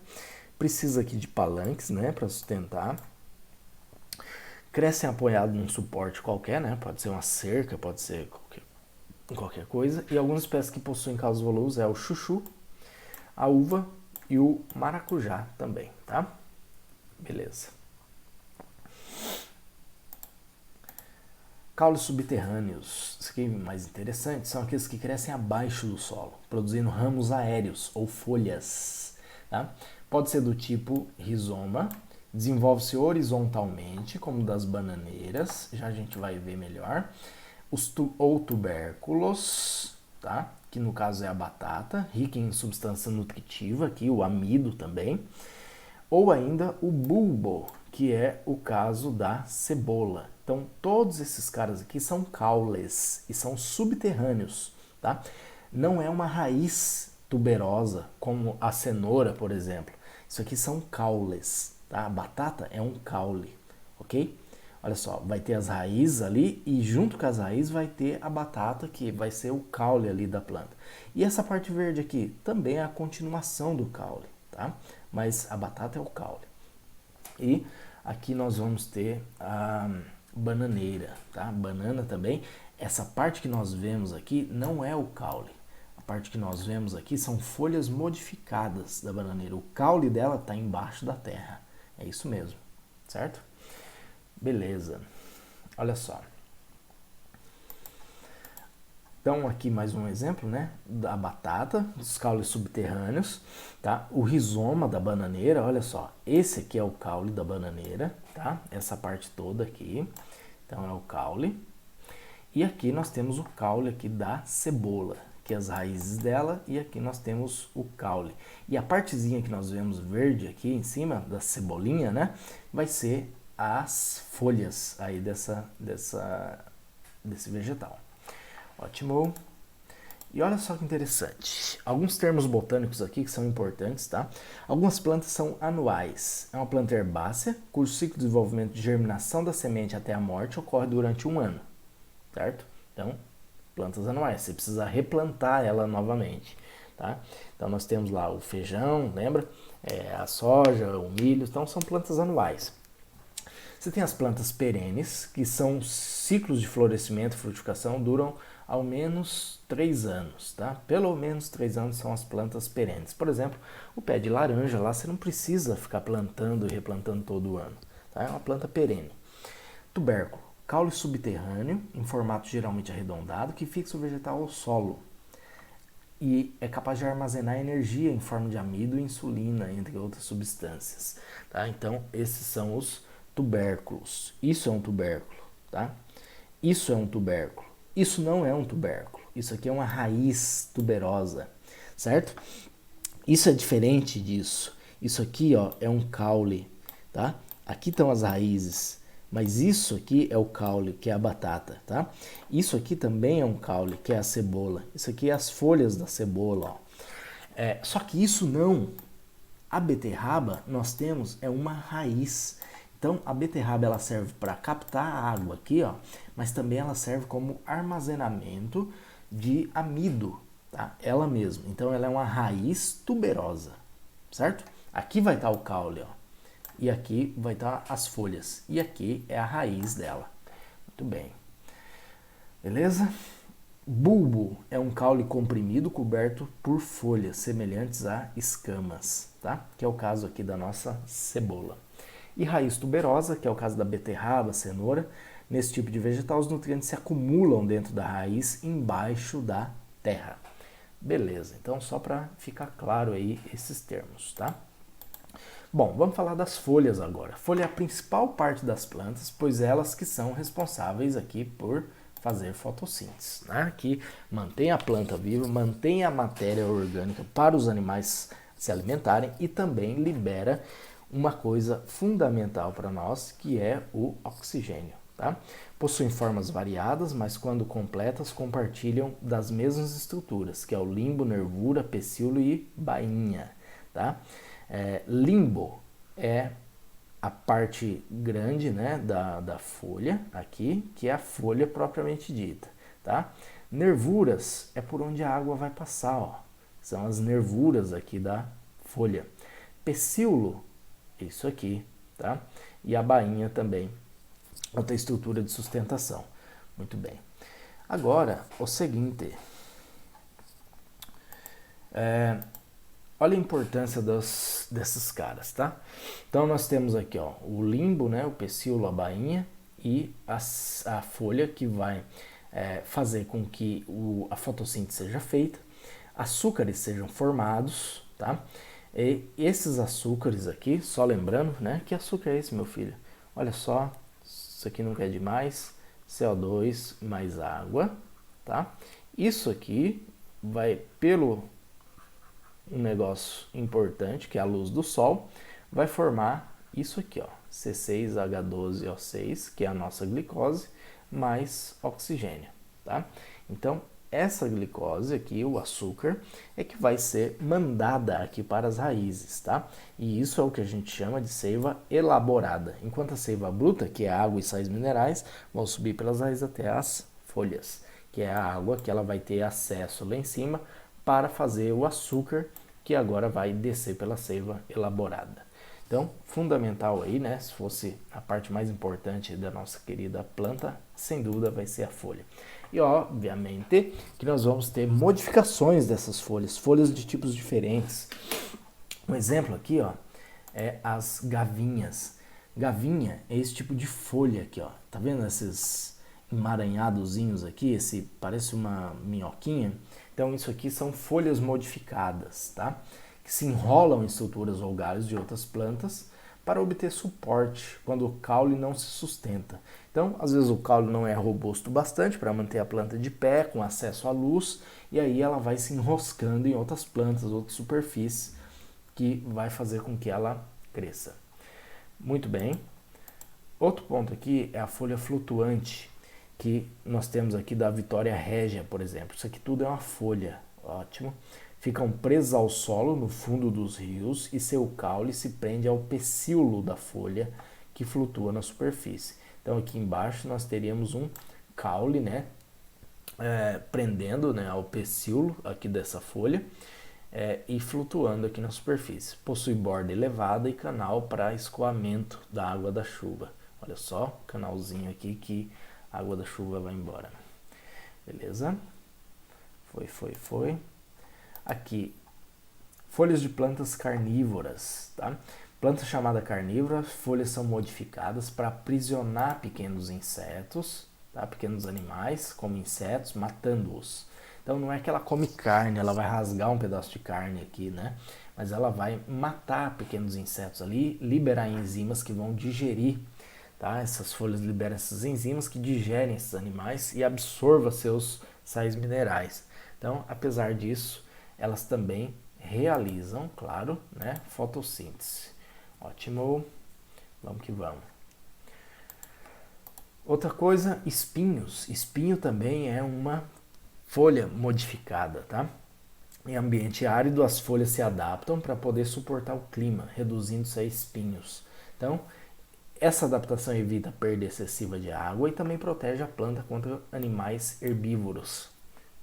Precisa aqui de palanques, né, para sustentar. Crescem apoiado num suporte qualquer, né? Pode ser uma cerca, pode ser qualquer coisa. E algumas espécies que possuem caules volúveis é o chuchu, a uva e o maracujá também, tá? Beleza. Caules subterrâneos, isso aqui é mais interessante, são aqueles que crescem abaixo do solo, produzindo ramos aéreos ou folhas, tá? Pode ser do tipo rizoma, desenvolve-se horizontalmente, como das bananeiras, já a gente vai ver melhor, ou tubérculos, tá? Que no caso é a batata, rica em substância nutritiva, aqui o amido também, Ou ainda o bulbo, que é o caso da cebola. Então, todos esses caras aqui são caules e são subterrâneos, tá? Não é uma raiz tuberosa, como a cenoura, por exemplo. Isso aqui são caules, tá? A batata é um caule, ok? Olha só, vai ter as raízes ali e junto com as raízes vai ter a batata, que vai ser o caule ali da planta. E essa parte verde aqui também é a continuação do caule, tá? Mas a batata é o caule. E aqui nós vamos ter a bananeira, tá? Banana também. Essa parte que nós vemos aqui não é o caule. A parte que nós vemos aqui são folhas modificadas da bananeira. O caule dela está embaixo da terra. É isso mesmo, certo? Beleza. Olha só. Então, aqui mais um exemplo, né, da batata, dos caules subterrâneos, tá? O rizoma da bananeira, olha só, esse aqui é o caule da bananeira, tá? Essa parte toda aqui, então é o caule. E aqui nós temos o caule aqui da cebola, que é as raízes dela, e aqui nós temos o caule. E a partezinha que nós vemos verde aqui em cima da cebolinha, né, vai ser as folhas aí desse vegetal. Ótimo. E olha só que interessante. Alguns termos botânicos aqui que são importantes, tá? Algumas plantas são anuais. É uma planta herbácea, cujo ciclo de desenvolvimento de germinação da semente até a morte ocorre durante um ano, certo? Então, plantas anuais. Você precisa replantar ela novamente, tá? Então, nós temos lá o feijão, lembra? A soja, o milho. Então, são plantas anuais. Você tem as plantas perenes, que são ciclos de florescimento e frutificação, duram ao menos 3 anos, tá? Pelo menos 3 anos são as plantas perenes. Por exemplo, o pé de laranja lá você não precisa ficar plantando e replantando todo ano, tá? É uma planta perene. Tubérculo, caule subterrâneo, em formato geralmente arredondado, que fixa o vegetal ao solo e é capaz de armazenar energia em forma de amido e insulina, entre outras substâncias, tá? Então, esses são os tubérculos. Isso é um tubérculo, tá? Isso é um tubérculo. Isso não é um tubérculo. Isso aqui é uma raiz tuberosa, certo? Isso é diferente disso. Isso aqui, ó, é um caule, tá? Aqui estão as raízes, mas isso aqui é o caule, que é a batata, tá? Isso aqui também é um caule, que é a cebola. Isso aqui é as folhas da cebola, ó. Só que isso não. A beterraba, nós temos, é uma raiz. Então, a beterraba ela serve para captar a água aqui, ó, mas também ela serve como armazenamento de amido, tá? Ela mesma. Então, ela é uma raiz tuberosa, certo? Aqui vai estar o caule, ó, e aqui vai estar as folhas, e aqui é a raiz dela. Muito bem. Beleza? Bulbo é um caule comprimido coberto por folhas semelhantes a escamas, tá? Que é o caso aqui da nossa cebola. E raiz tuberosa, que é o caso da beterraba, cenoura. Nesse tipo de vegetal, os nutrientes se acumulam dentro da raiz, embaixo da terra. Beleza, então só para ficar claro aí esses termos, tá? Bom, vamos falar das folhas agora. Folha é a principal parte das plantas, pois elas que são responsáveis aqui por fazer fotossíntese, né? Que mantém a planta viva, mantém a matéria orgânica para os animais se alimentarem e também libera uma coisa fundamental para nós, que é o oxigênio, tá? Possuem formas variadas, mas quando completas compartilham das mesmas estruturas, que é o limbo, nervura, pecíolo e bainha, tá? Limbo é a parte grande, né, da folha aqui, que é a folha propriamente dita, tá? Nervuras é por onde a água vai passar, ó. São as nervuras aqui da folha. Pecíolo, isso aqui, tá? E a bainha também, outra estrutura de sustentação. Muito bem. Agora, o seguinte. Olha a importância desses caras, tá? Então, nós temos aqui, ó, o limbo, né? O pecíolo, a bainha e a folha que vai fazer com que a fotossíntese seja feita. Açúcares sejam formados, tá? E esses açúcares aqui, só lembrando, né? Que açúcar é esse, meu filho? Olha só, isso aqui nunca é demais. CO2 mais água, tá? Isso aqui vai pelo um negócio importante, que é a luz do sol, vai formar isso aqui, ó, C6H12O6, que é a nossa glicose, mais oxigênio, tá? Então, essa glicose aqui, o açúcar, é que vai ser mandada aqui para as raízes, tá? E isso é o que a gente chama de seiva elaborada. Enquanto a seiva bruta, que é água e sais minerais, vão subir pelas raízes até as folhas, que é a água que ela vai ter acesso lá em cima para fazer o açúcar, que agora vai descer pela seiva elaborada. Então, fundamental aí, né? Se fosse a parte mais importante da nossa querida planta, sem dúvida vai ser a folha. E obviamente que nós vamos ter modificações dessas folhas, folhas de tipos diferentes. Um exemplo aqui, ó, é as gavinhas. Gavinha é esse tipo de folha aqui, ó. Tá vendo esses emaranhadozinhos aqui? Esse parece uma minhoquinha. Então isso aqui são folhas modificadas, tá? Que se enrolam em estruturas ou galhos de outras plantas para obter suporte quando o caule não se sustenta. Então, às vezes o caule não é robusto bastante para manter a planta de pé, com acesso à luz, e aí ela vai se enroscando em outras plantas, outras superfícies, que vai fazer com que ela cresça. Muito bem. Outro ponto aqui é a folha flutuante, que nós temos aqui da Vitória Régia, por exemplo. Isso aqui tudo é uma folha, ótimo. Ficam presas ao solo no fundo dos rios e seu caule se prende ao pecíolo da folha que flutua na superfície. Então aqui embaixo nós teríamos um caule, né, prendendo, né, ao pecíolo aqui dessa folha e flutuando aqui na superfície. Possui borda elevada e canal para escoamento da água da chuva. Olha só, canalzinho aqui que a água da chuva vai embora. Beleza? Foi. Aqui, folhas de plantas carnívoras, tá? Planta chamada carnívora, folhas são modificadas para aprisionar pequenos insetos, tá? Pequenos animais, como insetos, matando-os. Então não é que ela come carne, ela vai rasgar um pedaço de carne aqui, né? Mas ela vai matar pequenos insetos ali, liberar enzimas que vão digerir, tá? Essas folhas liberam essas enzimas que digerem esses animais e absorvam seus sais minerais. Então, apesar disso, elas também realizam, claro, né, fotossíntese. Ótimo, vamos que vamos. Outra coisa, espinhos. Espinho também é uma folha modificada, tá? Em ambiente árido, as folhas se adaptam para poder suportar o clima, reduzindo-se a espinhos. Então, essa adaptação evita a perda excessiva de água e também protege a planta contra animais herbívoros.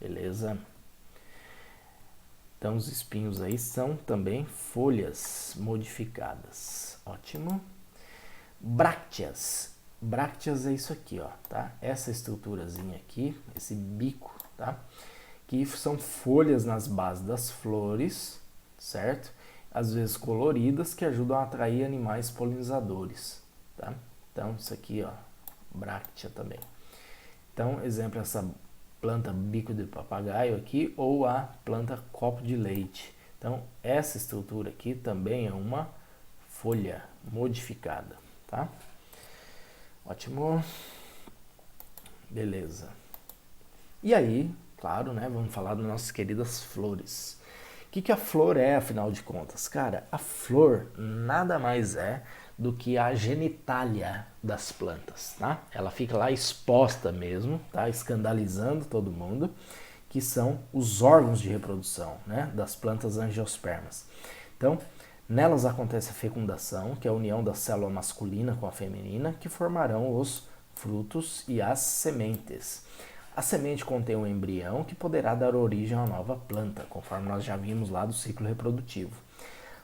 Beleza? Então, os espinhos aí são também folhas modificadas. Ótimo. Brácteas. Brácteas é isso aqui, ó, tá? Essa estruturazinha aqui, esse bico, tá? Que são folhas nas bases das flores, certo? Às vezes coloridas, que ajudam a atrair animais polinizadores, tá? Então, isso aqui, ó, bráctea também. Então, exemplo, essa planta bico de papagaio aqui ou a planta copo de leite. Então, essa estrutura aqui também é uma folha modificada, tá? Ótimo. Beleza. E aí, claro, né, vamos falar das nossas queridas flores. O que a flor é, afinal de contas? Cara, a flor nada mais é do que a genitália das plantas, tá? Ela fica lá exposta mesmo, tá? Escandalizando todo mundo, que são os órgãos de reprodução, né? Das plantas angiospermas. Então, nelas acontece a fecundação, que é a união da célula masculina com a feminina, que formarão os frutos e as sementes. A semente contém um embrião que poderá dar origem a uma nova planta, conforme nós já vimos lá do ciclo reprodutivo.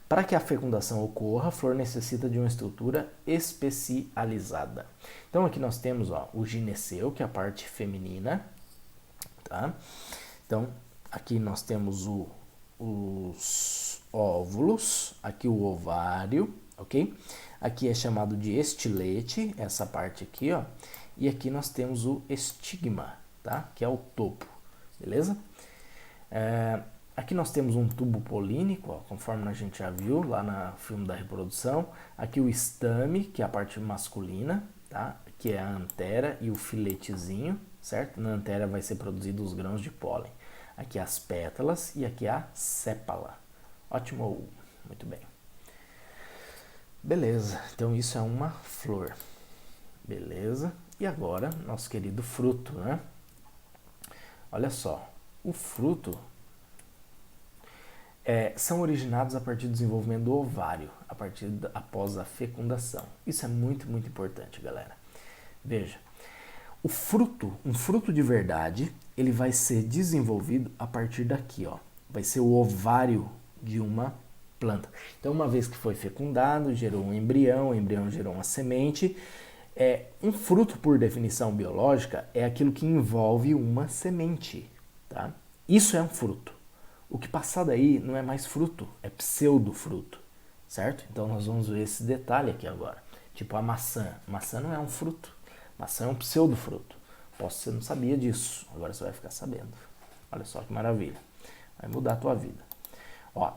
Para que a fecundação ocorra, a flor necessita de uma estrutura especializada. Então aqui nós temos, ó, o gineceu, que é a parte feminina, tá? Então aqui nós temos os óvulos, aqui o ovário, ok? Aqui é chamado de estilete, essa parte aqui, ó. E aqui nós temos o estigma, tá? Que é o topo, beleza? Aqui nós temos um tubo polínico, ó, conforme a gente já viu lá no filme da reprodução. Aqui o estame, que é a parte masculina, tá? Que é a antera e o filetezinho, certo? Na antera vai ser produzido os grãos de pólen. Aqui as pétalas e aqui a sépala. Ótimo, muito bem. Beleza, então isso é uma flor. Beleza, e agora nosso querido fruto, né? Olha só, o fruto são originados a partir do desenvolvimento do ovário, após a fecundação. Isso é muito, muito importante, galera. Veja, o fruto, um fruto de verdade, ele vai ser desenvolvido a partir daqui, ó. Vai ser o ovário de uma planta. Então, uma vez que foi fecundado, gerou um embrião, o embrião gerou uma semente. Um fruto, por definição biológica, é aquilo que envolve uma semente, tá? Isso é um fruto. O que passar daí não é mais fruto, é pseudofruto, certo? Então nós vamos ver esse detalhe aqui agora. Tipo a maçã. Maçã não é um fruto, maçã é um pseudofruto. Você não sabia disso, agora você vai ficar sabendo. Olha só que maravilha, vai mudar a tua vida. Ó,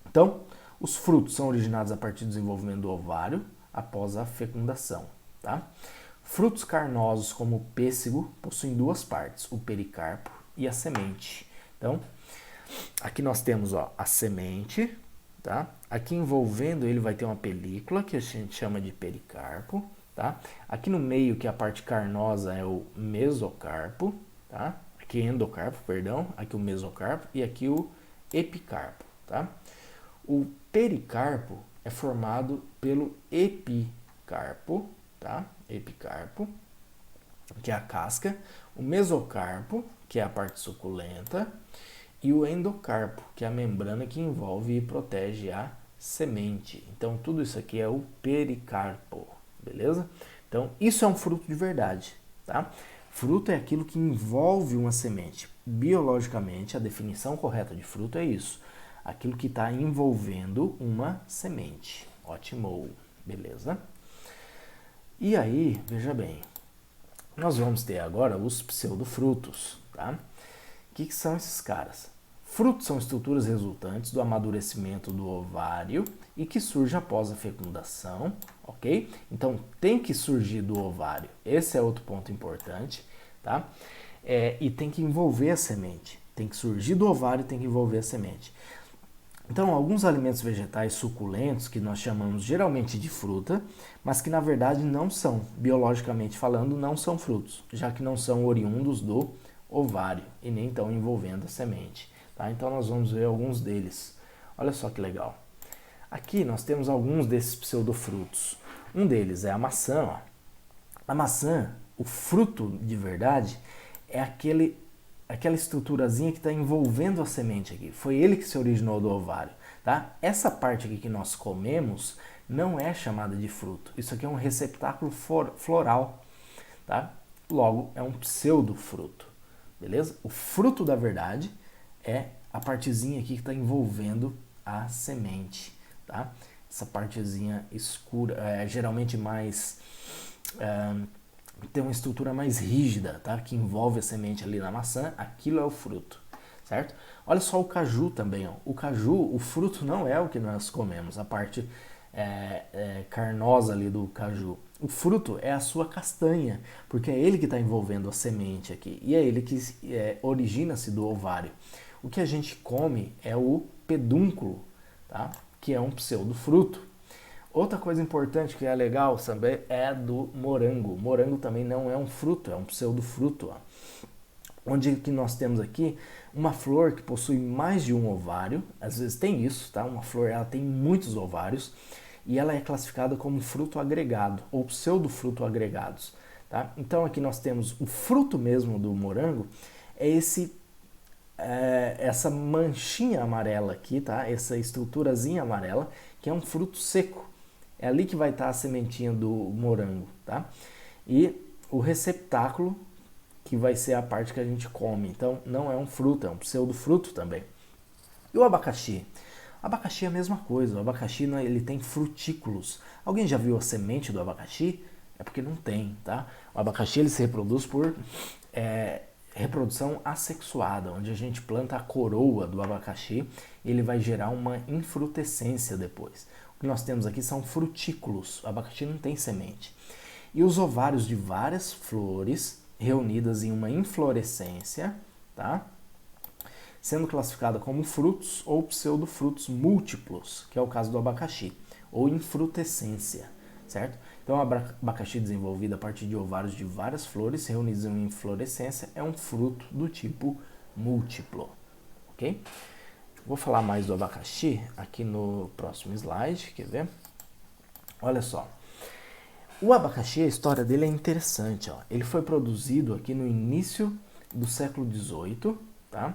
então, os frutos são originados a partir do desenvolvimento do ovário após a fecundação, tá? Frutos carnosos como o pêssego possuem duas partes, o pericarpo e a semente. Então, aqui nós temos, ó, a semente, tá? Aqui envolvendo ele vai ter uma película que a gente chama de pericarpo, tá? Aqui no meio, que é a parte carnosa, é o mesocarpo, tá? Aqui endocarpo, perdão, aqui o mesocarpo e aqui o epicarpo, tá? O pericarpo é formado pelo epicarpo, tá? Epicarpo, que é a casca, o mesocarpo, que é a parte suculenta, e o endocarpo, que é a membrana que envolve e protege a semente. Então, tudo isso aqui é o pericarpo, beleza? Então, isso é um fruto de verdade, tá? Fruto é aquilo que envolve uma semente. Biologicamente, a definição correta de fruto é isso. Aquilo que está envolvendo uma semente. Ótimo, beleza? E aí, veja bem, nós vamos ter agora os pseudofrutos, tá? O que são esses caras? Frutos são estruturas resultantes do amadurecimento do ovário e que surgem após a fecundação, ok? Então, tem que surgir do ovário. Esse é outro ponto importante, tá? E tem que envolver a semente. Tem que surgir do ovário e tem que envolver a semente. Então, alguns alimentos vegetais suculentos, que nós chamamos geralmente de fruta, mas que na verdade não são, biologicamente falando, não são frutos, já que não são oriundos do ovário e nem estão envolvendo a semente. Tá? Então, nós vamos ver alguns deles. Olha só que legal. Aqui nós temos alguns desses pseudofrutos. Um deles é a maçã. Ó. A maçã, o fruto de verdade, é aquela estruturazinha que está envolvendo a semente aqui. Foi ele que se originou do ovário, tá? Essa parte aqui que nós comemos não é chamada de fruto. Isso aqui é um receptáculo floral, tá? Logo, é um pseudofruto, beleza? O fruto da verdade é a partezinha aqui que está envolvendo a semente, tá? Essa partezinha escura, geralmente mais... tem uma estrutura mais rígida, tá? Que envolve a semente ali na maçã, aquilo é o fruto, certo? Olha só o caju também, ó. O caju, o fruto não é o que nós comemos, a parte carnosa ali do caju. O fruto é a sua castanha, porque é ele que está envolvendo a semente aqui, e é ele que origina-se do ovário. O que a gente come é o pedúnculo, tá? Que é um pseudofruto. Outra coisa importante que é legal saber é do morango. Morango também não é um fruto, é um pseudofruto. Ó. Onde que nós temos aqui uma flor que possui mais de um ovário. Às vezes tem isso, tá? Uma flor ela tem muitos ovários e ela é classificada como fruto agregado ou pseudofruto agregados. Tá? Então aqui nós temos o fruto mesmo do morango, é essa manchinha amarela aqui, tá? Essa estruturazinha amarela, que é um fruto seco. É ali que vai estar a sementinha do morango, tá? E o receptáculo, que vai ser a parte que a gente come. Então, não é um fruto, é um pseudofruto também. E o abacaxi? O abacaxi é a mesma coisa. O abacaxi, ele tem frutículos. Alguém já viu a semente do abacaxi? É porque não tem, tá? O abacaxi, ele se reproduz por reprodução assexuada, onde a gente planta a coroa do abacaxi e ele vai gerar uma infrutescência depois. O que nós temos aqui são frutículos, o abacaxi não tem semente. E os ovários de várias flores reunidas em uma inflorescência, tá? Sendo classificada como frutos ou pseudofrutos múltiplos, que é o caso do abacaxi. ou infrutescência, certo? Então, o abacaxi desenvolvido a partir de ovários de várias flores reunidos em inflorescência é um fruto do tipo múltiplo, ok? Vou falar mais do abacaxi aqui no próximo slide, quer ver? Olha só. O abacaxi, a história dele é interessante, ó. Ele foi produzido aqui no início do século XVIII, tá?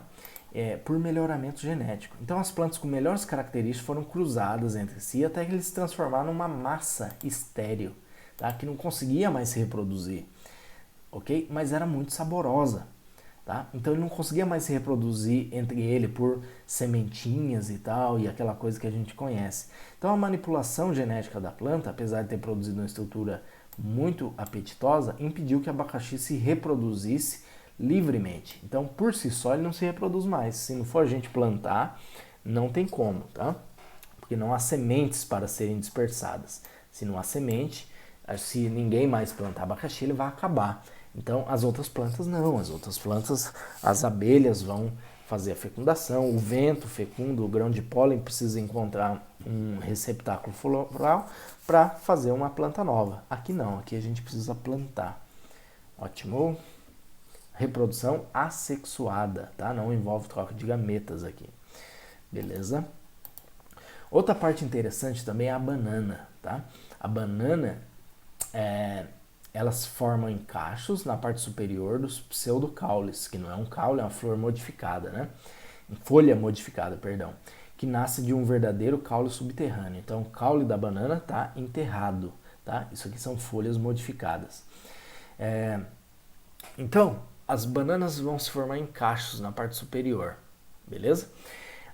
Por melhoramento genético. Então, as plantas com melhores características foram cruzadas entre si até que eles se transformaram numa massa estéril, tá? Que não conseguia mais se reproduzir, ok? Mas era muito saborosa, tá? Então, ele não conseguia mais se reproduzir entre ele por sementinhas e tal, e aquela coisa que a gente conhece. Então, a manipulação genética da planta, apesar de ter produzido uma estrutura muito apetitosa, impediu que o abacaxi se reproduzisse livremente. Então, por si só, ele não se reproduz mais. Se não for a gente plantar, não tem como, tá? Porque não há sementes para serem dispersadas. Se não há semente, se ninguém mais plantar abacaxi, ele vai acabar. Então, as outras plantas não. As outras plantas, as abelhas vão fazer a fecundação, o vento fecunda, o grão de pólen precisa encontrar um receptáculo floral para fazer uma planta nova. Aqui não, aqui a gente precisa plantar. Ótimo. Reprodução assexuada, tá? Não envolve troca de gametas aqui. Beleza? Outra parte interessante também é a banana, tá? A banana, elas formam em cachos na parte superior dos pseudocaules, que não é um caule, é uma flor modificada, né? Folha modificada, perdão, que nasce de um verdadeiro caule subterrâneo. Então, o caule da banana está enterrado, tá? Isso aqui são folhas modificadas. Então, as bananas vão se formar em cachos na parte superior, beleza?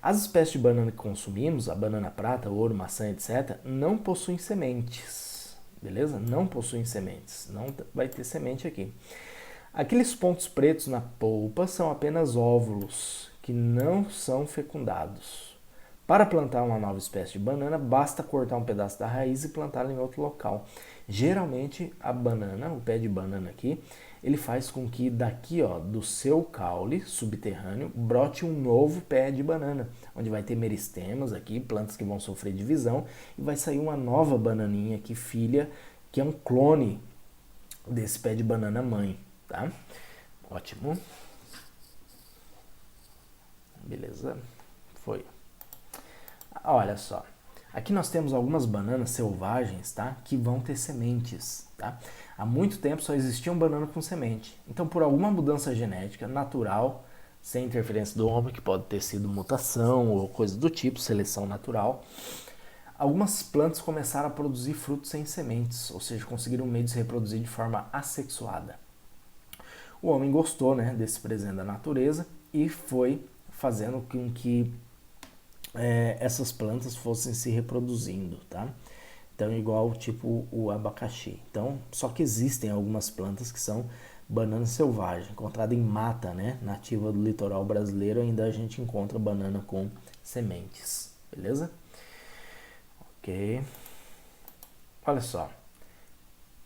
As espécies de banana que consumimos, a banana prata, ouro, maçã, etc., não possuem sementes, beleza? Não possuem sementes, não vai ter semente aqui. Aqueles pontos pretos na polpa são apenas óvulos que não são fecundados. Para plantar uma nova espécie de banana, basta cortar um pedaço da raiz e plantá-la em outro local. Geralmente, a banana, o pé de banana aqui, ele faz com que daqui, ó, do seu caule subterrâneo, brote um novo pé de banana, onde vai ter meristemas aqui, plantas que vão sofrer divisão, e vai sair uma nova bananinha aqui, filha, que é um clone desse pé de banana mãe, tá? Ótimo. Beleza? Foi. Olha só. Aqui nós temos algumas bananas selvagens, tá? Que vão ter sementes, tá? Há muito tempo só existiam bananas com semente. Então, por alguma mudança genética natural, sem interferência do homem, que pode ter sido mutação ou coisa do tipo, seleção natural, algumas plantas começaram a produzir frutos sem sementes, ou seja, conseguiram um meio de se reproduzir de forma assexuada. O homem gostou, né, desse presente da natureza e foi fazendo com que essas plantas fossem se reproduzindo, tá? Então, igual tipo o abacaxi. Então, só que existem algumas plantas que são banana selvagem, encontrada em mata, né? Nativa do litoral brasileiro, ainda a gente encontra banana com sementes, beleza? Ok. Olha só.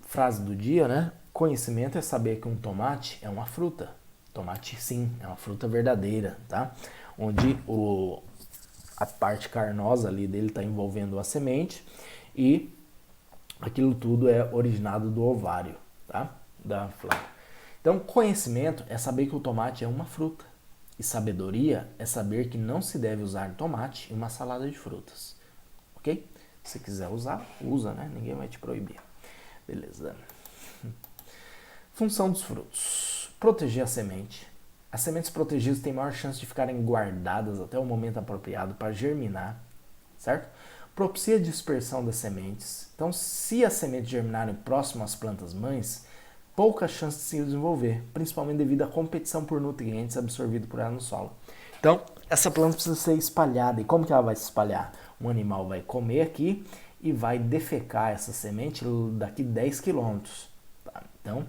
Frase do dia, né? Conhecimento é saber que um tomate é uma fruta. Tomate, sim, é uma fruta verdadeira, tá? Onde a parte carnosa ali dele está envolvendo a semente e aquilo tudo é originado do ovário, tá? Da flor. Então, conhecimento é saber que o tomate é uma fruta. E sabedoria é saber que não se deve usar tomate em uma salada de frutas. Ok? Se quiser usar, usa, né? Ninguém vai te proibir. Beleza. Função dos frutos. Proteger a semente. As sementes protegidas têm maior chance de ficarem guardadas até o momento apropriado para germinar, certo? Propicia a dispersão das sementes. Então, se as sementes germinarem próximo às plantas mães, pouca chance de se desenvolver, principalmente devido à competição por nutrientes absorvido por ela no solo. Então, essa planta precisa ser espalhada. E como que ela vai se espalhar? Um animal vai comer aqui e vai defecar essa semente daqui 10 quilômetros. Tá? Então,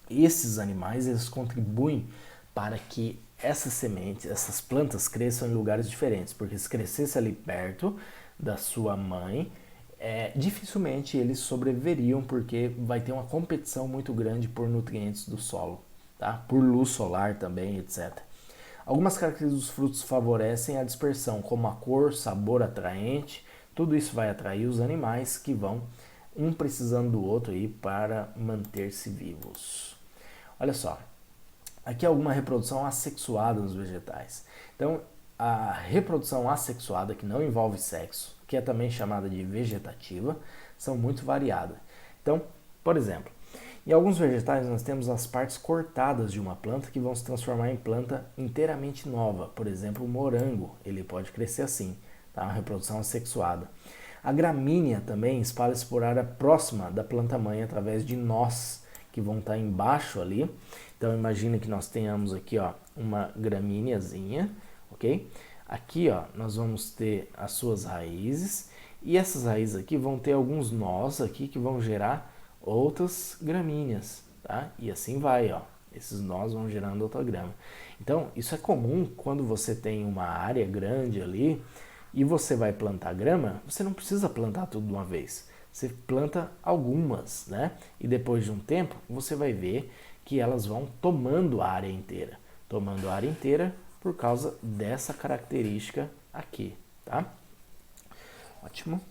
esses animais, eles contribuem para que essas sementes, essas plantas cresçam em lugares diferentes, porque se crescesse ali perto da sua mãe, dificilmente eles sobreviveriam, porque vai ter uma competição muito grande por nutrientes do solo, tá? Por luz solar também, etc. Algumas características dos frutos favorecem a dispersão, como a cor, sabor atraente, Tudo isso vai atrair os animais que vão um precisando do outro aí para manter-se vivos. Olha só, aqui é alguma reprodução assexuada nos vegetais. Então, a reprodução assexuada, que não envolve sexo, que é também chamada de vegetativa, são muito variadas. Então, por exemplo, em alguns vegetais nós temos as partes cortadas de uma planta que vão se transformar em planta inteiramente nova. Por exemplo, o morango, ele pode crescer assim, tá? Uma reprodução assexuada. A gramínea também espalha-se por área próxima da planta mãe através de nós, que vão estar embaixo ali. Então imagine que nós tenhamos aqui, ó, uma gramíneazinha, ok? Aqui, ó, nós vamos ter as suas raízes, e essas raízes aqui vão ter alguns nós aqui que vão gerar outras gramíneas, tá? E assim vai, ó. Esses nós vão gerando outra grama. Então, isso é comum quando você tem uma área grande ali e você vai plantar grama, você não precisa plantar tudo de uma vez. Você planta algumas, né? E depois de um tempo, você vai ver que elas vão tomando a área inteira. Tomando a área inteira por causa dessa característica aqui, tá? Ótimo.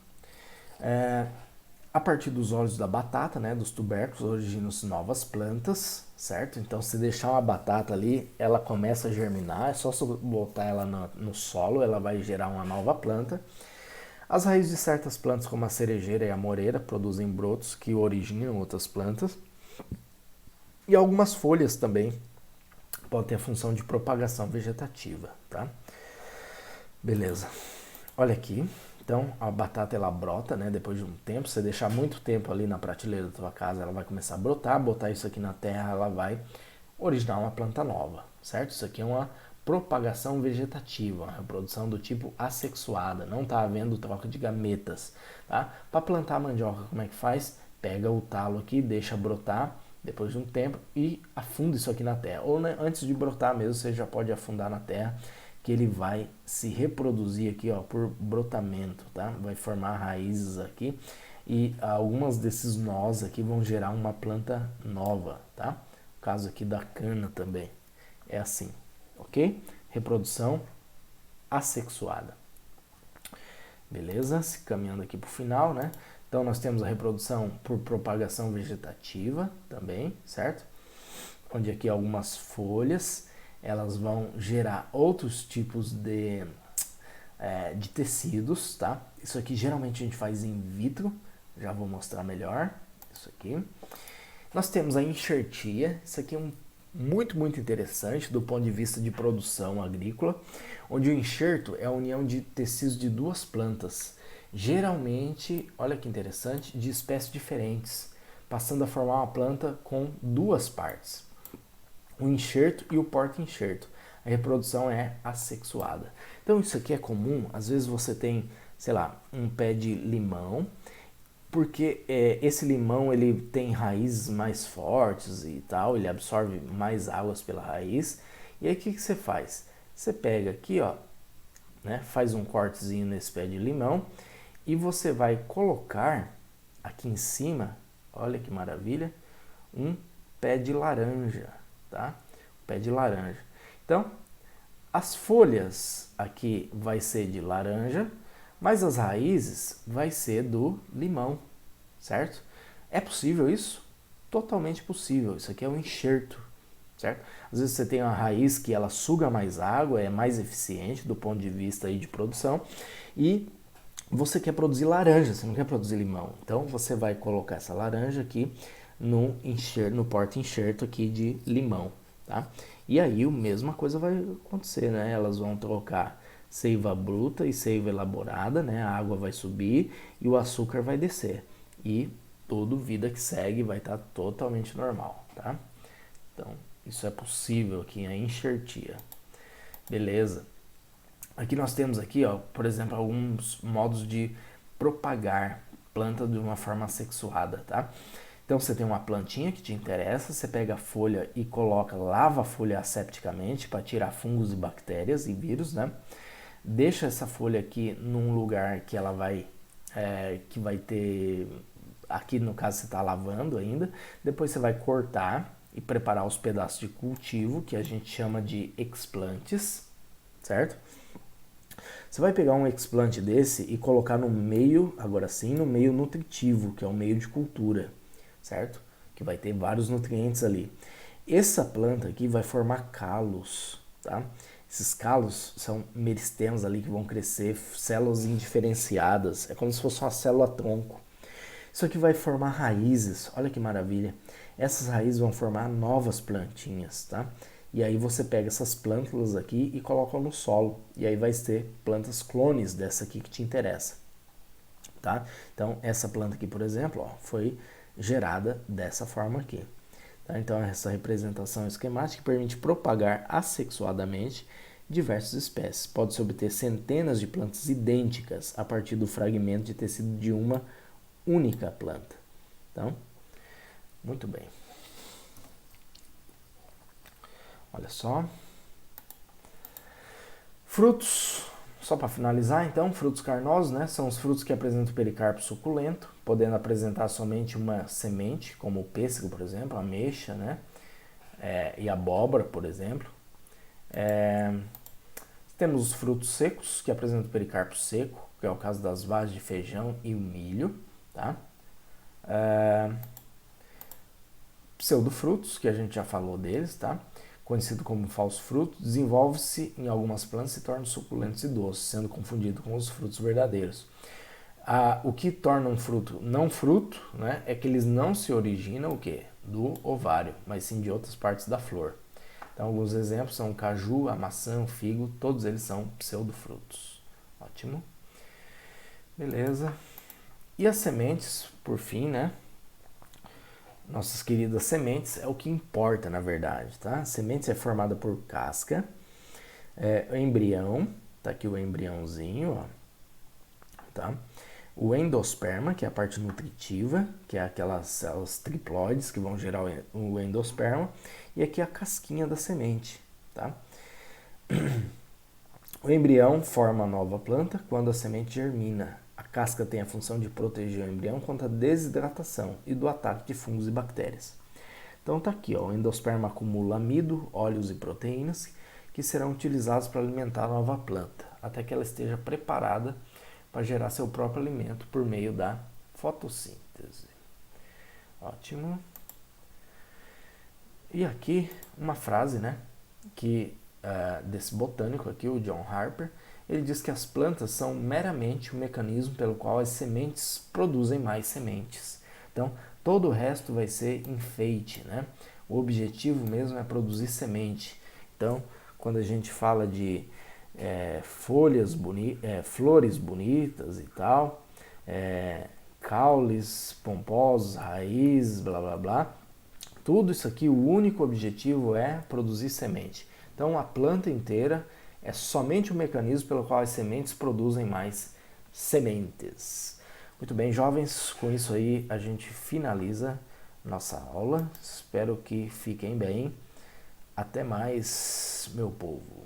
A partir dos óleos da batata, né, dos tubérculos, originam-se novas plantas, certo? Então, se deixar uma batata ali, ela começa a germinar, é só botar ela no solo, ela vai gerar uma nova planta. As raízes de certas plantas, como a cerejeira e a moreira, produzem brotos que originam outras plantas. E algumas folhas também podem ter a função de propagação vegetativa, tá? Beleza. Olha aqui. Então, a batata ela brota, né? Depois de um tempo, você deixar muito tempo ali na prateleira da tua casa, ela vai começar a brotar, botar isso aqui na terra, ela vai originar uma planta nova, certo? Isso aqui é uma propagação vegetativa, uma reprodução do tipo assexuada, não está havendo troca de gametas, tá? Para plantar mandioca, como é que faz? Pega o talo aqui, deixa brotar depois de um tempo e afunda isso aqui na terra. Ou né, antes de brotar mesmo, você já pode afundar na terra, que ele vai se reproduzir aqui, ó, por brotamento, tá? Vai formar raízes aqui e algumas desses nós aqui vão gerar uma planta nova, tá? O caso aqui da cana também é assim, ok? Reprodução assexuada. Beleza? Se caminhando aqui para o final, né? Então nós temos a reprodução por propagação vegetativa também, certo? Onde aqui algumas folhas elas vão gerar outros tipos de tecidos, tá? Isso aqui geralmente a gente faz in vitro, já vou mostrar melhor, isso aqui. Nós temos a enxertia, isso aqui é muito interessante do ponto de vista de produção agrícola, onde o enxerto é a união de tecidos de duas plantas, geralmente, olha que interessante, de espécies diferentes, passando a formar uma planta com duas partes. O enxerto e o porta-enxerto. A reprodução é assexuada. Então isso aqui é comum, às vezes você tem, sei lá, um pé de limão, porque esse limão ele tem raízes mais fortes e tal, ele absorve mais águas pela raiz. E aí o que você faz? Você pega aqui, ó, né, faz um cortezinho nesse pé de limão e você vai colocar aqui em cima, olha que maravilha, um pé de laranja. Tá? Pé de laranja. Então, as folhas aqui vai ser de laranja, mas as raízes vai ser do limão, certo? É possível isso? Totalmente possível. Isso aqui é um enxerto, certo? Às vezes você tem uma raiz que ela suga mais água, é mais eficiente do ponto de vista aí de produção, e você quer produzir laranja, você não quer produzir limão. Então, você vai colocar essa laranja aqui no porta-enxerto aqui de limão, tá? E aí a mesma coisa vai acontecer, né? Elas vão trocar seiva bruta e seiva elaborada, né? A água vai subir e o açúcar vai descer. E toda vida que segue vai estar totalmente normal, tá? Então, isso é possível aqui, a enxertia. Beleza. Aqui nós temos aqui, ó, por exemplo, alguns modos de propagar planta de uma forma assexuada, tá? Então você tem uma plantinha que te interessa, você pega a folha e lava a folha asepticamente para tirar fungos e bactérias e vírus, né? Deixa essa folha aqui num lugar que ela vai ter, aqui no caso você está lavando ainda, depois você vai cortar e preparar os pedaços de cultivo que a gente chama de explantes, certo? Você vai pegar um explante desse e colocar no meio, agora sim, no meio nutritivo, que é o meio de cultura, certo? Que vai ter vários nutrientes ali. Essa planta aqui vai formar calos, tá? Esses calos são meristemas ali que vão crescer, células indiferenciadas, é como se fosse uma célula-tronco. Isso aqui vai formar raízes, olha que maravilha. Essas raízes vão formar novas plantinhas, tá? E aí você pega essas plântulas aqui e coloca no solo. E aí vai ter plantas clones dessa aqui que te interessa, tá? Então, essa planta aqui, por exemplo, ó, foi gerada dessa forma aqui. Tá? Então, essa representação esquemática permite propagar assexuadamente diversas espécies. Pode-se obter centenas de plantas idênticas a partir do fragmento de tecido de uma única planta. Então, muito bem. Olha só. Frutos, só para finalizar então, frutos carnosos, né? São os frutos que apresentam pericarpo suculento, podendo apresentar somente uma semente, como o pêssego, por exemplo, a ameixa, né? E a abóbora, por exemplo. Temos os frutos secos, que apresentam pericarpo seco, que é o caso das vagens de feijão e o milho, tá? Pseudofrutos, que a gente já falou deles, tá? Conhecido como falso fruto, desenvolve-se em algumas plantas e se tornam suculentos e doces, sendo confundido com os frutos verdadeiros. O que torna um fruto não fruto, né, é que eles não se originam o quê? Do ovário, mas sim de outras partes da flor. Então, alguns exemplos são o caju, a maçã, o figo, todos eles são pseudofrutos. Ótimo. Beleza. E as sementes, por fim, né? Nossas queridas sementes é o que importa, na verdade, tá? Sementes é formada por casca, o embrião, tá aqui o embriãozinho, ó, tá? O endosperma, que é a parte nutritiva, que é aquelas células triploides que vão gerar o endosperma, e aqui a casquinha da semente, tá? O embrião forma a nova planta quando a semente germina. A casca tem a função de proteger o embrião contra a desidratação e do ataque de fungos e bactérias. Então tá aqui, ó, o endosperma acumula amido, óleos e proteínas que serão utilizados para alimentar a nova planta, até que ela esteja preparada para gerar seu próprio alimento por meio da fotossíntese. Ótimo. E aqui uma frase, né, que desse botânico aqui, o John Harper. Ele diz que as plantas são meramente um mecanismo pelo qual as sementes produzem mais sementes. Então, todo o resto vai ser enfeite, né? O objetivo mesmo é produzir semente. Então, quando a gente fala de flores bonitas e tal, caules pomposos, raízes, blá blá blá, tudo isso aqui, o único objetivo é produzir semente. Então, a planta inteira é somente um mecanismo pelo qual as sementes produzem mais sementes. Muito bem, jovens, com isso aí a gente finaliza nossa aula. Espero que fiquem bem. Até mais, meu povo.